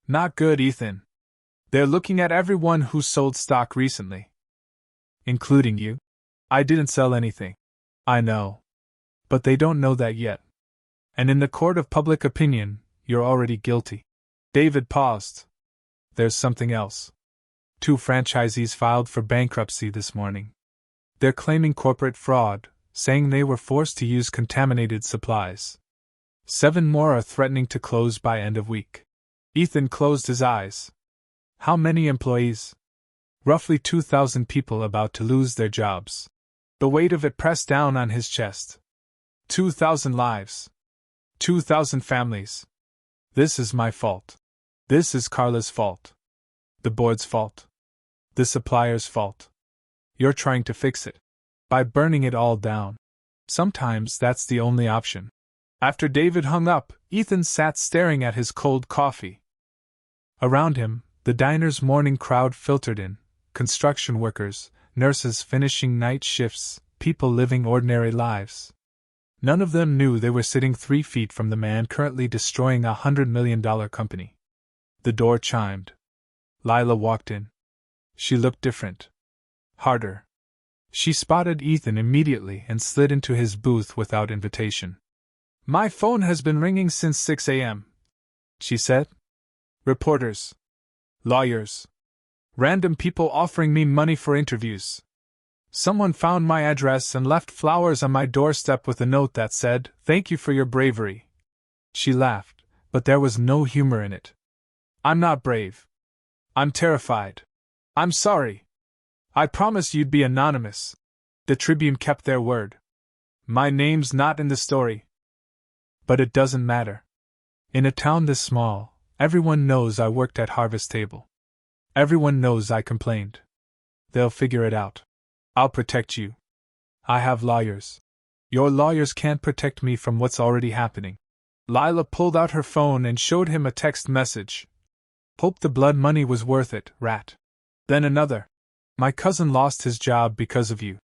Speaker 1: Not good, Ethan. They're looking at everyone who sold stock recently. Including you. I didn't sell anything. I know. But they don't know that yet. And in the court of public opinion, you're already guilty. David paused. There's something else. 2 franchisees filed for bankruptcy this morning. They're claiming corporate fraud, saying they were forced to use contaminated supplies. 7 more are threatening to close by end of week. Ethan closed his eyes. How many employees? Roughly 2,000 people about to lose their jobs. The weight of it pressed down on his chest. 2,000 lives. 2,000 families. This is my fault. This is Carla's fault. The board's fault. The supplier's fault. You're trying to fix it. By burning it all down. Sometimes that's the only option. After David hung up, Ethan sat staring at his cold coffee. Around him, the diner's morning crowd filtered in. Construction workers, nurses finishing night shifts, people living ordinary lives. None of them knew they were sitting 3 feet from the man currently destroying a $100 million company. The door chimed. Lila walked in. She looked different. Harder. She spotted Ethan immediately and slid into his booth without invitation. My phone has been ringing since 6 a.m., she said. Reporters. Lawyers. Random people offering me money for interviews. Someone found my address and left flowers on my doorstep with a note that said, "Thank you for your bravery." She laughed, but there was no humor in it. I'm not brave. I'm terrified. I'm sorry. I promised you'd be anonymous. The Tribune kept their word. My name's not in the story. But it doesn't matter. In a town this small, everyone knows I worked at Harvest Table. Everyone knows I complained. They'll figure it out. I'll protect you. I have lawyers. Your lawyers can't protect me from what's already happening. Lila pulled out her phone and showed him a text message. Hope the blood money was worth it, rat. Then another. My cousin lost his job because of you.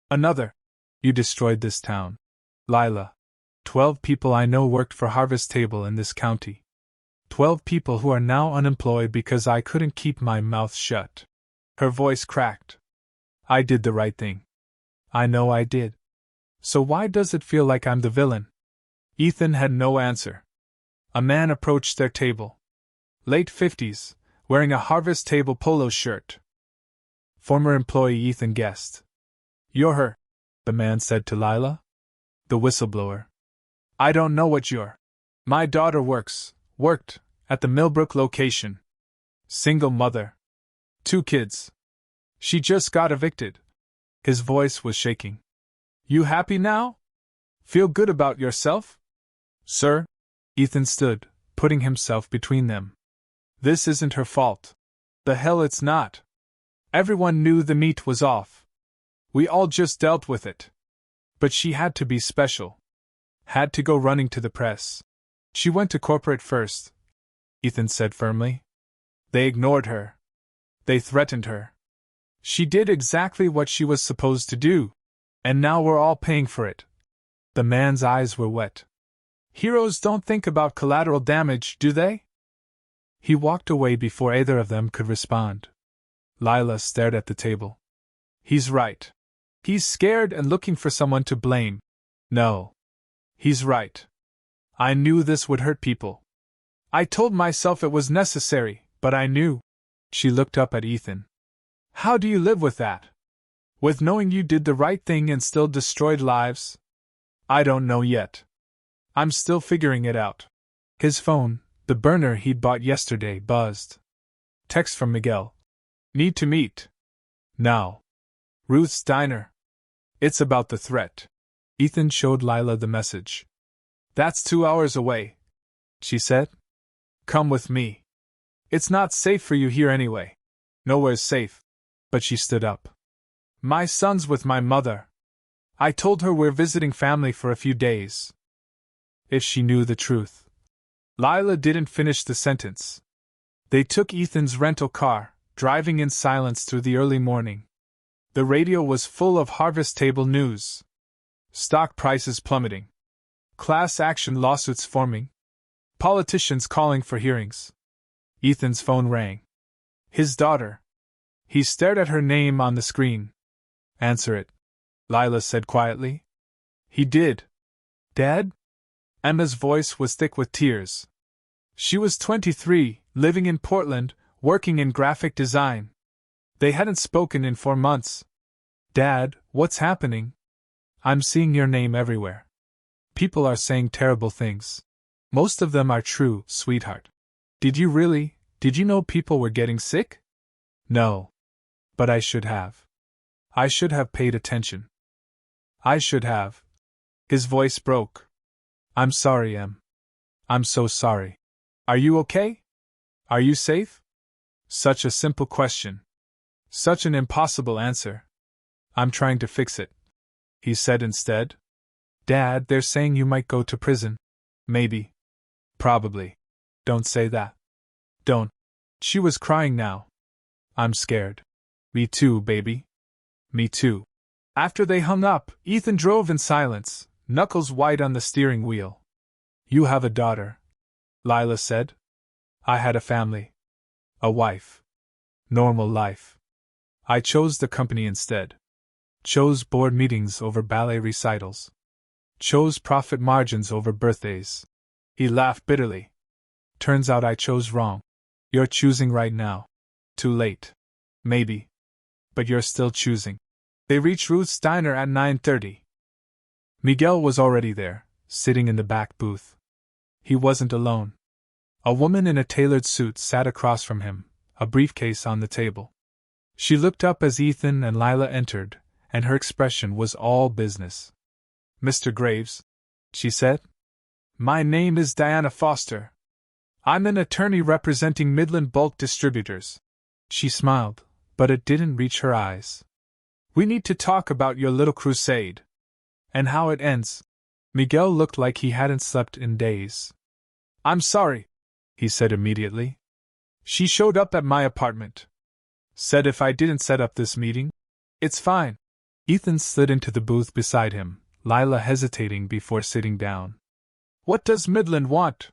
Speaker 1: Another. You destroyed this town. Lila. 12 people I know worked for Harvest Table in this county. 12 people who are now unemployed because I couldn't keep my mouth shut. Her voice cracked. I did the right thing. I know I did. So why does it feel like I'm the villain? Ethan had no answer. A man approached their table. Late 50s, wearing a Harvest Table polo shirt. Former employee Ethan guessed. You're her, the man said to Lila. The whistleblower. I don't know what you're. My daughter worked, at the Millbrook location. Single mother. 2 kids. She just got evicted. His voice was shaking. You happy now? Feel good about yourself? Sir? Ethan stood, putting himself between them. This isn't her fault. The hell it's not. Everyone knew the meat was off. We all just dealt with it. But she had to be special. Had to go running to the press. She went to corporate first, Ethan said firmly. They ignored her. They threatened her. She did exactly what she was supposed to do. And now we're all paying for it. The man's eyes were wet. Heroes don't think about collateral damage, do they? He walked away before either of them could respond. Lila stared at the table. He's right. He's scared and looking for someone to blame. No. He's right. I knew this would hurt people. I told myself it was necessary, but I knew. She looked up at Ethan. How do you live with that? With knowing you did the right thing and still destroyed lives? I don't know yet. I'm still figuring it out. His phone, the burner he'd bought yesterday, buzzed. Text from Miguel. Need to meet. Now. Ruth's Diner. It's about the threat. Ethan showed Lila the message. That's 2 hours away, she said. Come with me. It's not safe for you here anyway. Nowhere's safe. But she stood up. My son's with my mother. I told her we're visiting family for a few days. If she knew the truth. Lila didn't finish the sentence. They took Ethan's rental car, driving in silence through the early morning. The radio was full of Harvest Table news. Stock prices plummeting. Class action lawsuits forming. Politicians calling for hearings. Ethan's phone rang. His daughter. He stared at her name on the screen. Answer it, Lila said quietly. He did. Dad? Emma's voice was thick with tears. She was 23, living in Portland, working in graphic design. They hadn't spoken in 4 months. Dad, what's happening? I'm seeing your name everywhere. People are saying terrible things. Most of them are true, sweetheart. Did you know people were getting sick? No. But I should have. I should have paid attention. I should have. His voice broke. I'm sorry, Em. I'm so sorry. Are you okay? Are you safe? Such a simple question. Such an impossible answer. I'm trying to fix it, he said instead. Dad, they're saying you might go to prison. Maybe. Probably. Don't say that. Don't. She was crying now. I'm scared. Me too, baby. Me too. After they hung up, Ethan drove in silence, knuckles white on the steering wheel. You have a daughter, Lila said. I had a family. A wife. Normal life. I chose the company instead. Chose board meetings over ballet recitals. Chose profit margins over birthdays. He laughed bitterly. Turns out I chose wrong. You're choosing right now. Too late. Maybe. But you're still choosing. They reached Ruth's diner at 9:30. Miguel was already there, sitting in the back booth. He wasn't alone. A woman in a tailored suit sat across from him, a briefcase on the table. She looked up as Ethan and Lila entered, and her expression was all business. Mr. Graves, she said. My name is Diana Foster. I'm an attorney representing Midland Bulk Distributors. She smiled, but it didn't reach her eyes. We need to talk about your little crusade. And how it ends. Miguel looked like he hadn't slept in days. I'm sorry, he said immediately. She showed up at my apartment. Said if I didn't set up this meeting. It's fine. Ethan slid into the booth beside him, Lila hesitating before sitting down. What does Midland want?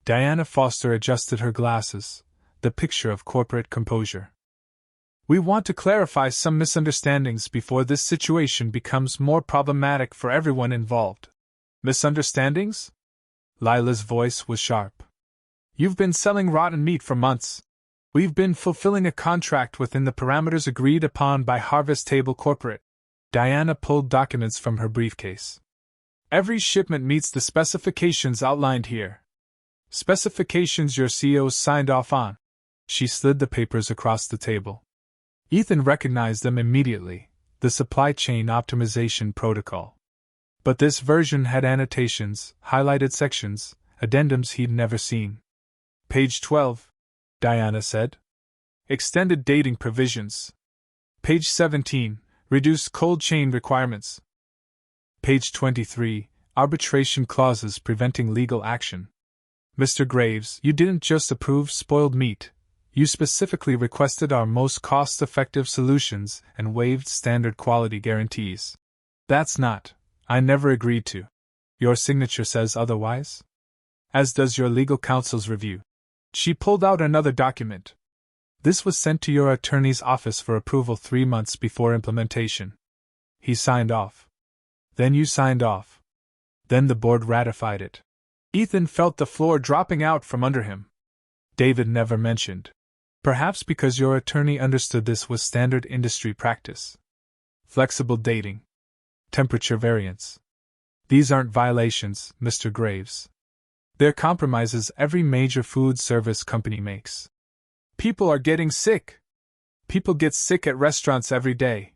Speaker 1: Diana Foster adjusted her glasses, the picture of corporate composure. We want to clarify some misunderstandings before this situation becomes more problematic for everyone involved. Misunderstandings? Lila's voice was sharp. You've been selling rotten meat for months. We've been fulfilling a contract within the parameters agreed upon by Harvest Table Corporate. Diana pulled documents from her briefcase. Every shipment meets the specifications outlined here. Specifications your CEOs signed off on. She slid the papers across the table. Ethan recognized them immediately, the supply chain optimization protocol. But this version had annotations, highlighted sections, addendums he'd never seen. Page 12, Diana said. Extended dating provisions. Page 17, reduced cold chain requirements. Page 23, arbitration clauses preventing legal action. Mr. Graves, you didn't just approve spoiled meat. You specifically requested our most cost-effective solutions and waived standard quality guarantees. That's not. I never agreed to. Your signature says otherwise? As does your legal counsel's review. She pulled out another document. This was sent to your attorney's office for approval 3 months before implementation. He signed off. Then you signed off. Then the board ratified it. Ethan felt the floor dropping out from under him. David never mentioned. Perhaps because your attorney understood this was standard industry practice. Flexible dating. Temperature variance. These aren't violations, Mr. Graves. They're compromises every major food service company makes. People are getting sick. People get sick at restaurants every day.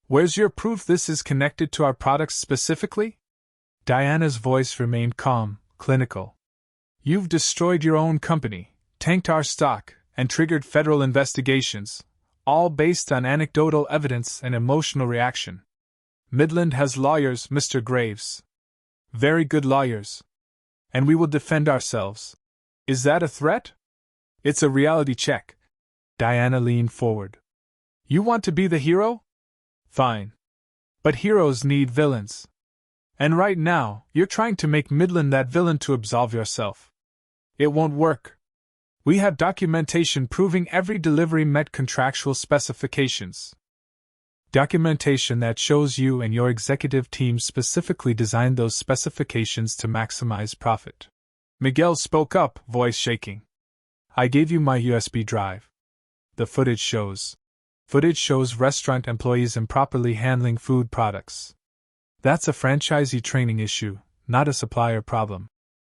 Speaker 1: Where's your proof this is connected to our products specifically? Diana's voice remained calm, clinical. You've destroyed your own company, tanked our stock, and triggered federal investigations, all based on anecdotal evidence and emotional reaction. Midland has lawyers, Mr. Graves. Very good lawyers. And we will defend ourselves. Is that a threat? It's a reality check. Diana leaned forward. You want to be the hero? Fine. But heroes need villains. And right now, you're trying to make Midland that villain to absolve yourself. It won't work. We have documentation proving every delivery met contractual specifications. Documentation that shows you and your executive team specifically designed those specifications to maximize profit. Miguel spoke up, voice shaking. I gave you my USB drive. The footage shows. Footage shows restaurant employees improperly handling food products. That's a franchisee training issue, not a supplier problem.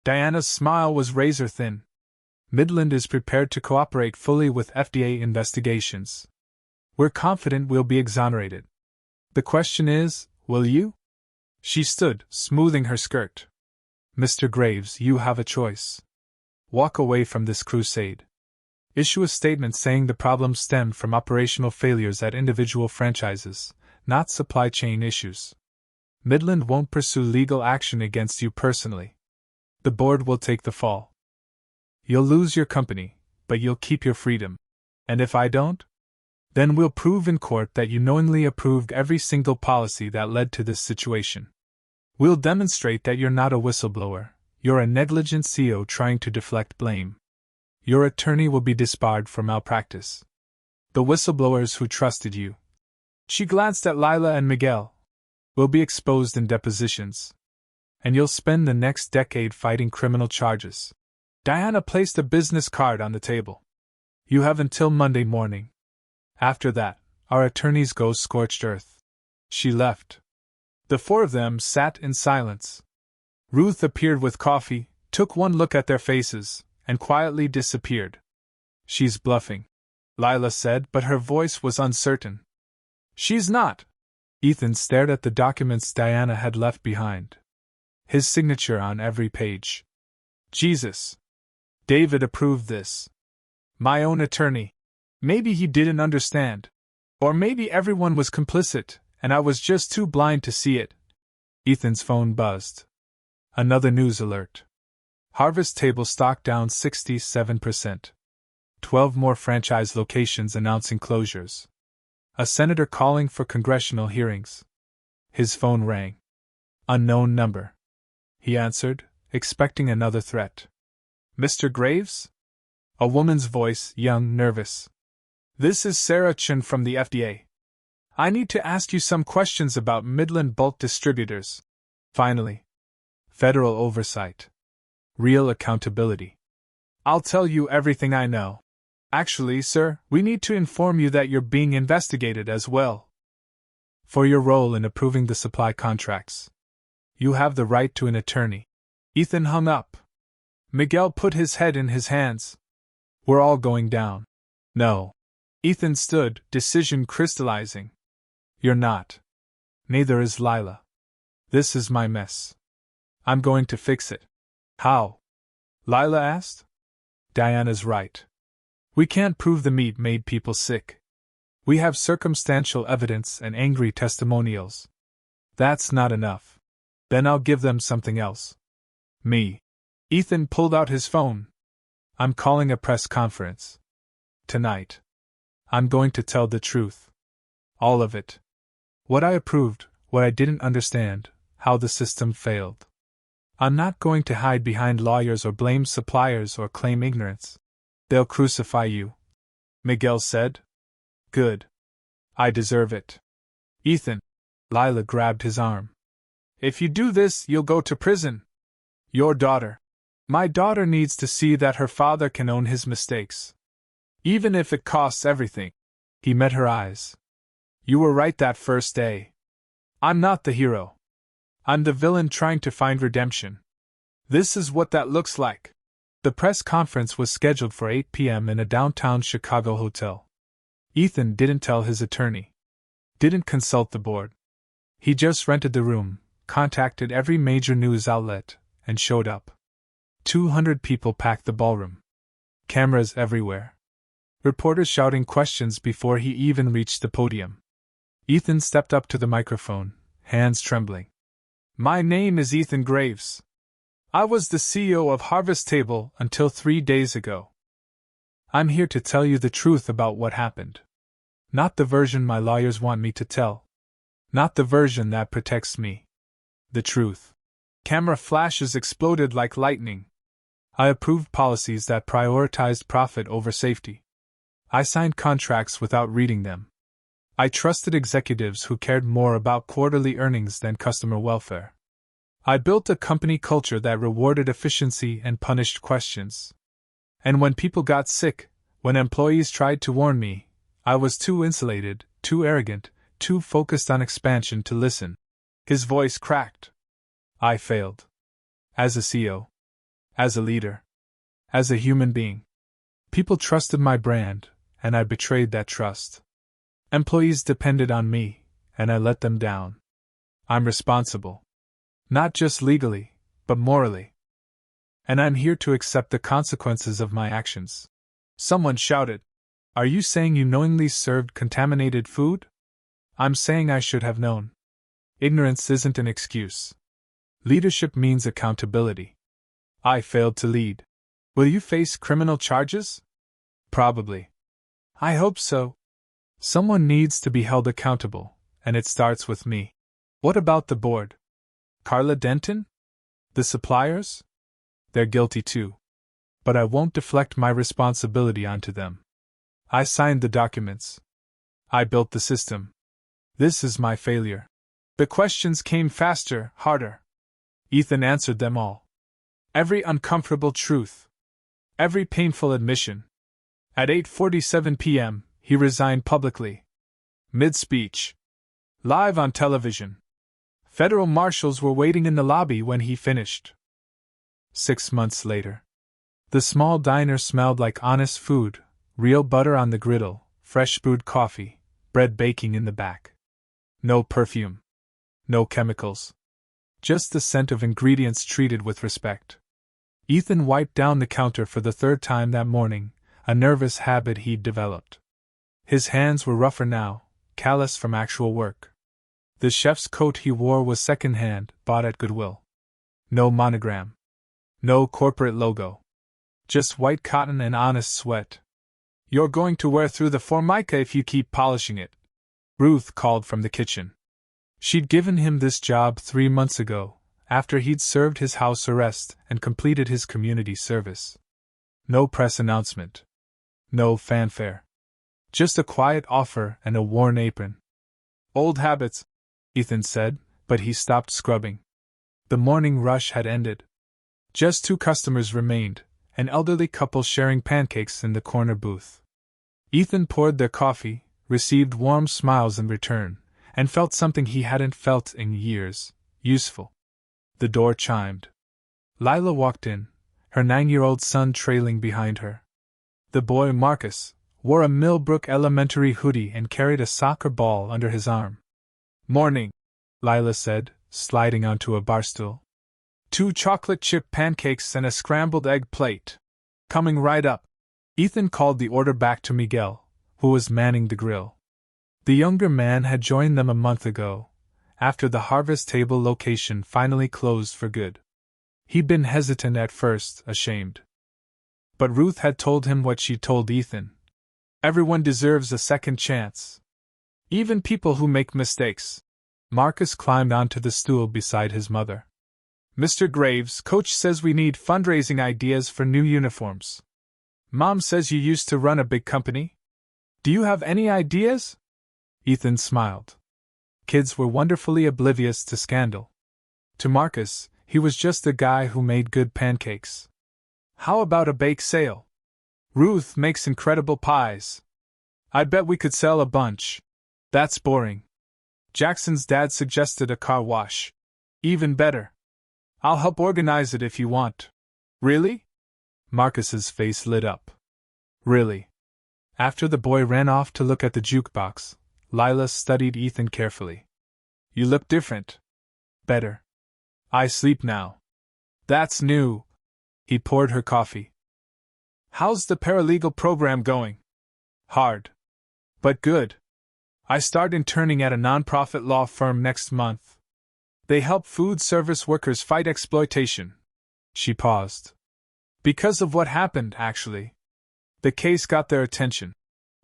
Speaker 1: Diana's smile was razor thin. Midland is prepared to cooperate fully with FDA investigations. We're confident we'll be exonerated. The question is, will you? She stood, smoothing her skirt. Mr. Graves, you have a choice. Walk away from this crusade. Issue a statement saying the problem stemmed from operational failures at individual franchises, not supply chain issues. Midland won't pursue legal action against you personally. The board will take the fall. You'll lose your company, but you'll keep your freedom. And if I don't? Then we'll prove in court that you knowingly approved every single policy that led to this situation. We'll demonstrate that you're not a whistleblower, you're a negligent CEO trying to deflect blame. Your attorney will be disbarred for malpractice. The whistleblowers who trusted you. She glanced at Lila and Miguel. Will be exposed in depositions. And you'll spend the next decade fighting criminal charges. Diana placed a business card on the table. You have until Monday morning. After that, our attorneys go scorched earth. She left. The four of them sat in silence. Ruth appeared with coffee, took one look at their faces, and quietly disappeared. She's bluffing, Lila said, but her voice was uncertain. She's not. Ethan stared at the documents Diana had left behind. His signature on every page. Jesus. David approved this. My own attorney. Maybe he didn't understand. Or maybe everyone was complicit, and I was just too blind to see it. Ethan's phone buzzed. Another news alert. Harvest Table stock down 67%. 12 more franchise locations announcing closures. A senator calling for congressional hearings. His phone rang. Unknown number. He answered, expecting another threat. Mr. Graves? A woman's voice, young, nervous. This is Sarah Chen from the FDA. I need to ask you some questions about Midland Bulk Distributors. Finally. Federal oversight. Real accountability. I'll tell you everything I know. Actually, sir, we need to inform you that you're being investigated as well. For your role in approving the supply contracts. You have the right to an attorney. Ethan hung up. Miguel put his head in his hands. We're all going down. No. Ethan stood, decision crystallizing. You're not. Neither is Lila. This is my mess. I'm going to fix it. How? Lila asked. Diana's right. We can't prove the meat made people sick. We have circumstantial evidence and angry testimonials. That's not enough. Then I'll give them something else. Me. Ethan pulled out his phone. I'm calling a press conference. Tonight. I'm going to tell the truth. All of it. What I approved, what I didn't understand, how the system failed. I'm not going to hide behind lawyers or blame suppliers or claim ignorance. They'll crucify you. Miguel said. Good. I deserve it. Ethan. Lila grabbed his arm. If you do this, you'll go to prison. Your daughter. My daughter needs to see that her father can own his mistakes. Even if it costs everything. He met her eyes. You were right that first day. I'm not the hero. I'm the villain trying to find redemption. This is what that looks like. The press conference was scheduled for 8 p.m. in a downtown Chicago hotel. Ethan didn't tell his attorney. Didn't consult the board. He just rented the room, contacted every major news outlet, and showed up. 200 people packed the ballroom. Cameras everywhere. Reporters shouting questions before he even reached the podium. Ethan stepped up to the microphone, hands trembling. My name is Ethan Graves. I was the CEO of Harvest Table until 3 days ago. I'm here to tell you the truth about what happened. Not the version my lawyers want me to tell. Not the version that protects me. The truth. Camera flashes exploded like lightning. I approved policies that prioritized profit over safety. I signed contracts without reading them. I trusted executives who cared more about quarterly earnings than customer welfare. I built a company culture that rewarded efficiency and punished questions. And when people got sick, when employees tried to warn me, I was too insulated, too arrogant, too focused on expansion to listen. His voice cracked. I failed. As a CEO. As a leader. As a human being. People trusted my brand, and I betrayed that trust. Employees depended on me, and I let them down. I'm responsible. Not just legally, but morally. And I'm here to accept the consequences of my actions. Someone shouted. Are you saying you knowingly served contaminated food? I'm saying I should have known. Ignorance isn't an excuse. Leadership means accountability. I failed to lead. Will you face criminal charges? Probably. I hope so. Someone needs to be held accountable, and it starts with me. What about the board? Carla Denton? The suppliers? They're guilty too. But I won't deflect my responsibility onto them. I signed the documents. I built the system. This is my failure. The questions came faster, harder. Ethan answered them all. Every uncomfortable truth. Every painful admission. At 8:47 p.m., he resigned publicly. Mid-speech. Live on television. Federal marshals were waiting in the lobby when he finished. 6 months later. The small diner smelled like honest food, real butter on the griddle, fresh brewed coffee, bread baking in the back. No perfume. No chemicals. Just the scent of ingredients treated with respect. Ethan wiped down the counter for the third time that morning, a nervous habit he'd developed. His hands were rougher now, callous from actual work. The chef's coat he wore was second-hand, bought at Goodwill. No monogram. No corporate logo. Just white cotton and honest sweat. You're going to wear through the formica if you keep polishing it, Ruth called from the kitchen. She'd given him this job 3 months ago, after he'd served his house arrest and completed his community service. No press announcement. No fanfare. Just a quiet offer and a worn apron. Old habits, Ethan said, but he stopped scrubbing. The morning rush had ended. Just 2 customers remained, an elderly couple sharing pancakes in the corner booth. Ethan poured their coffee, received warm smiles in return, and felt something he hadn't felt in years, useful. The door chimed. Lila walked in, her 9-year-old son trailing behind her. The boy, Marcus, wore a Millbrook Elementary hoodie and carried a soccer ball under his arm. Morning, Lila said, sliding onto a bar stool. 2 chocolate chip pancakes and a scrambled egg plate. Coming right up. Ethan called the order back to Miguel, who was manning the grill. The younger man had joined them a month ago, after the Harvest Table location finally closed for good. He'd been hesitant at first, ashamed. But Ruth had told him what she told Ethan. Everyone deserves a second chance. Even people who make mistakes. Marcus climbed onto the stool beside his mother. Mr. Graves, Coach says we need fundraising ideas for new uniforms. Mom says you used to run a big company. Do you have any ideas? Ethan smiled. Kids were wonderfully oblivious to scandal. To Marcus, he was just a guy who made good pancakes. How about a bake sale? Ruth makes incredible pies. I bet we could sell a bunch. That's boring. Jackson's dad suggested a car wash. Even better. I'll help organize it if you want. Really? Marcus's face lit up. Really? After the boy ran off to look at the jukebox, Lila studied Ethan carefully. You look different. Better. I sleep now. That's new. He poured her coffee. How's the paralegal program going? Hard. But good. I start interning at a nonprofit law firm next month. They help food service workers fight exploitation. She paused. Because of what happened, actually. The case got their attention.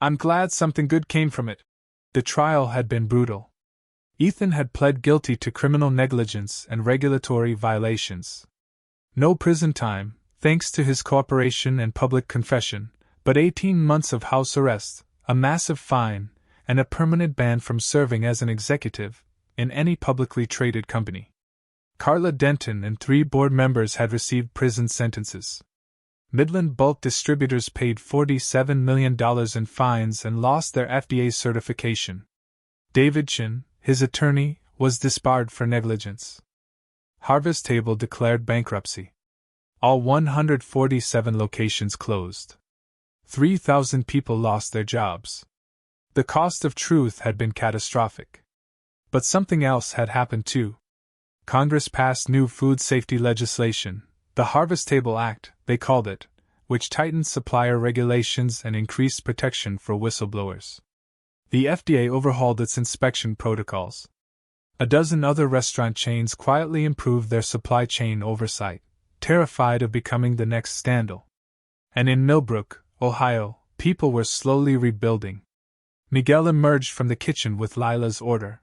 Speaker 1: I'm glad something good came from it. The trial had been brutal. Ethan had pled guilty to criminal negligence and regulatory violations. No prison time, thanks to his cooperation and public confession, but 18 months of house arrest, a massive fine, and a permanent ban from serving as an executive in any publicly traded company. Carla Denton and 3 board members had received prison sentences. Midland Bulk Distributors paid $47 million in fines and lost their FDA certification. David Chin, his attorney, was disbarred for negligence. Harvest Table declared bankruptcy. All 147 locations closed. 3,000 people lost their jobs. The cost of truth had been catastrophic. But something else had happened too. Congress passed new food safety legislation, the Harvest Table Act, they called it, which tightened supplier regulations and increased protection for whistleblowers. The FDA overhauled its inspection protocols. A dozen other restaurant chains quietly improved their supply chain oversight, terrified of becoming the next scandal. And in Millbrook, Ohio, people were slowly rebuilding. Miguel emerged from the kitchen with Lila's order.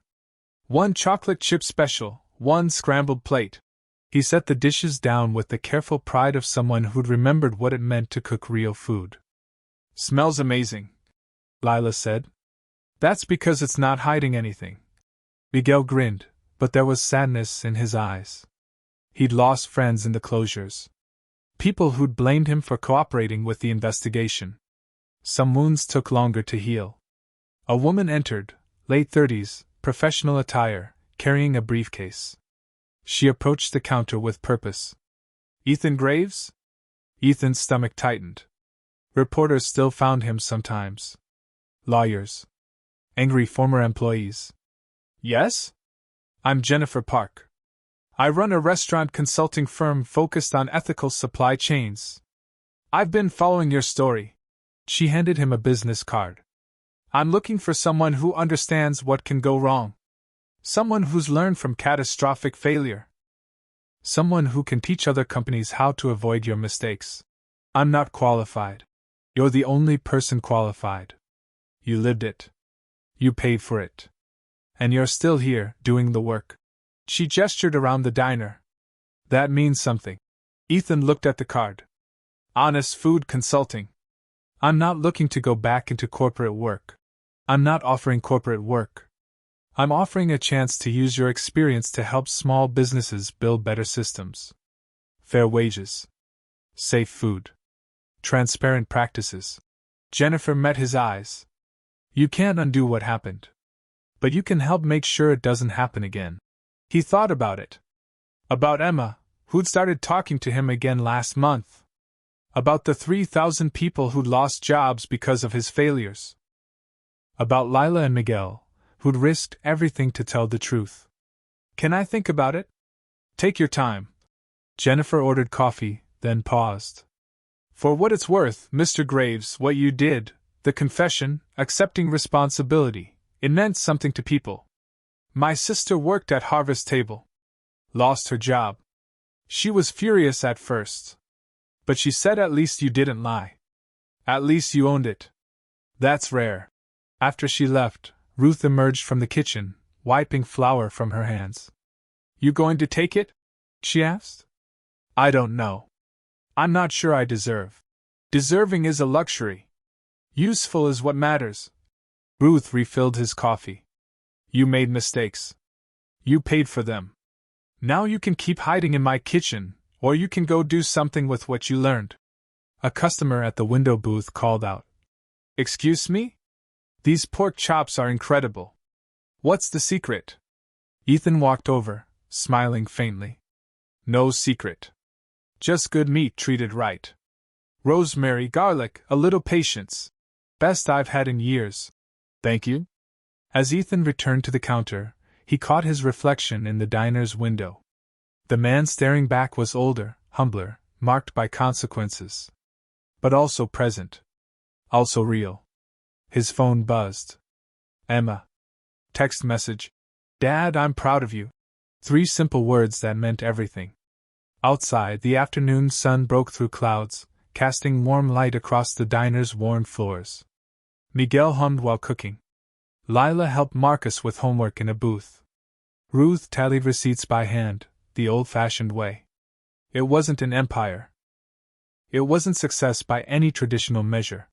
Speaker 1: 1 chocolate chip special, 1 scrambled plate. He set the dishes down with the careful pride of someone who'd remembered what it meant to cook real food. Smells amazing, Lila said. That's because it's not hiding anything. Miguel grinned, but there was sadness in his eyes. He'd lost friends in the closures. People who'd blamed him for cooperating with the investigation. Some wounds took longer to heal. A woman entered, late 30s, professional attire, carrying a briefcase. She approached the counter with purpose. Ethan Graves? Ethan's stomach tightened. Reporters still found him sometimes. Lawyers. Angry former employees. Yes? I'm Jennifer Park. I run a restaurant consulting firm focused on ethical supply chains. I've been following your story. She handed him a business card. I'm looking for someone who understands what can go wrong. Someone who's learned from catastrophic failure. Someone who can teach other companies how to avoid your mistakes. I'm not qualified. You're the only person qualified. You lived it. You paid for it. And you're still here, doing the work. She gestured around the diner. That means something. Ethan looked at the card. Honest Food Consulting. I'm not looking to go back into corporate work. I'm not offering corporate work. I'm offering a chance to use your experience to help small businesses build better systems. Fair wages. Safe food. Transparent practices. Jennifer met his eyes. You can't undo what happened. But you can help make sure it doesn't happen again. He thought about it. About Emma, who'd started talking to him again last month. About the 3,000 people who'd lost jobs because of his failures. About Lila and Miguel, who'd risked everything to tell the truth. Can I think about it? Take your time. Jennifer ordered coffee, then paused. For what it's worth, Mr. Graves, what you did, the confession, accepting responsibility, it meant something to people. My sister worked at Harvest Table. Lost her job. She was furious at first. But she said at least you didn't lie. At least you owned it. That's rare. After she left, Ruth emerged from the kitchen, wiping flour from her hands. You going to take it? She asked. I don't know. I'm not sure I deserve. Deserving is a luxury. Useful is what matters. Ruth refilled his coffee. You made mistakes. You paid for them. Now you can keep hiding in my kitchen, or you can go do something with what you learned. A customer at the window booth called out. Excuse me? These pork chops are incredible. What's the secret? Ethan walked over, smiling faintly. No secret. Just good meat treated right. Rosemary, garlic, a little patience. Best I've had in years. Thank you. As Ethan returned to the counter, he caught his reflection in the diner's window. The man staring back was older, humbler, marked by consequences. But also present. Also real. His phone buzzed. Emma. Text message. Dad, I'm proud of you. 3 simple words that meant everything. Outside, the afternoon sun broke through clouds, casting warm light across the diner's worn floors. Miguel hummed while cooking. Lila helped Marcus with homework in a booth. Ruth tallied receipts by hand, the old-fashioned way. It wasn't an empire. It wasn't success by any traditional measure.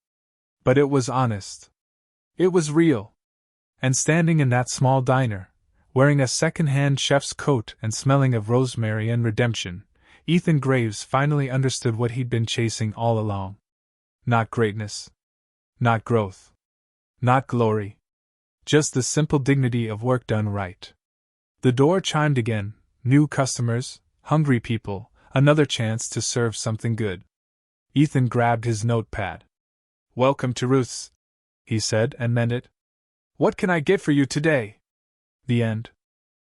Speaker 1: But it was honest. It was real. And standing in that small diner, wearing a second-hand chef's coat and smelling of rosemary and redemption, Ethan Graves finally understood what he'd been chasing all along. Not greatness. Not growth. Not glory. Just the simple dignity of work done right. The door chimed again, new customers, hungry people, another chance to serve something good. Ethan grabbed his notepad. Welcome to Ruth's, he said, and meant it. What can I get for you today? The end.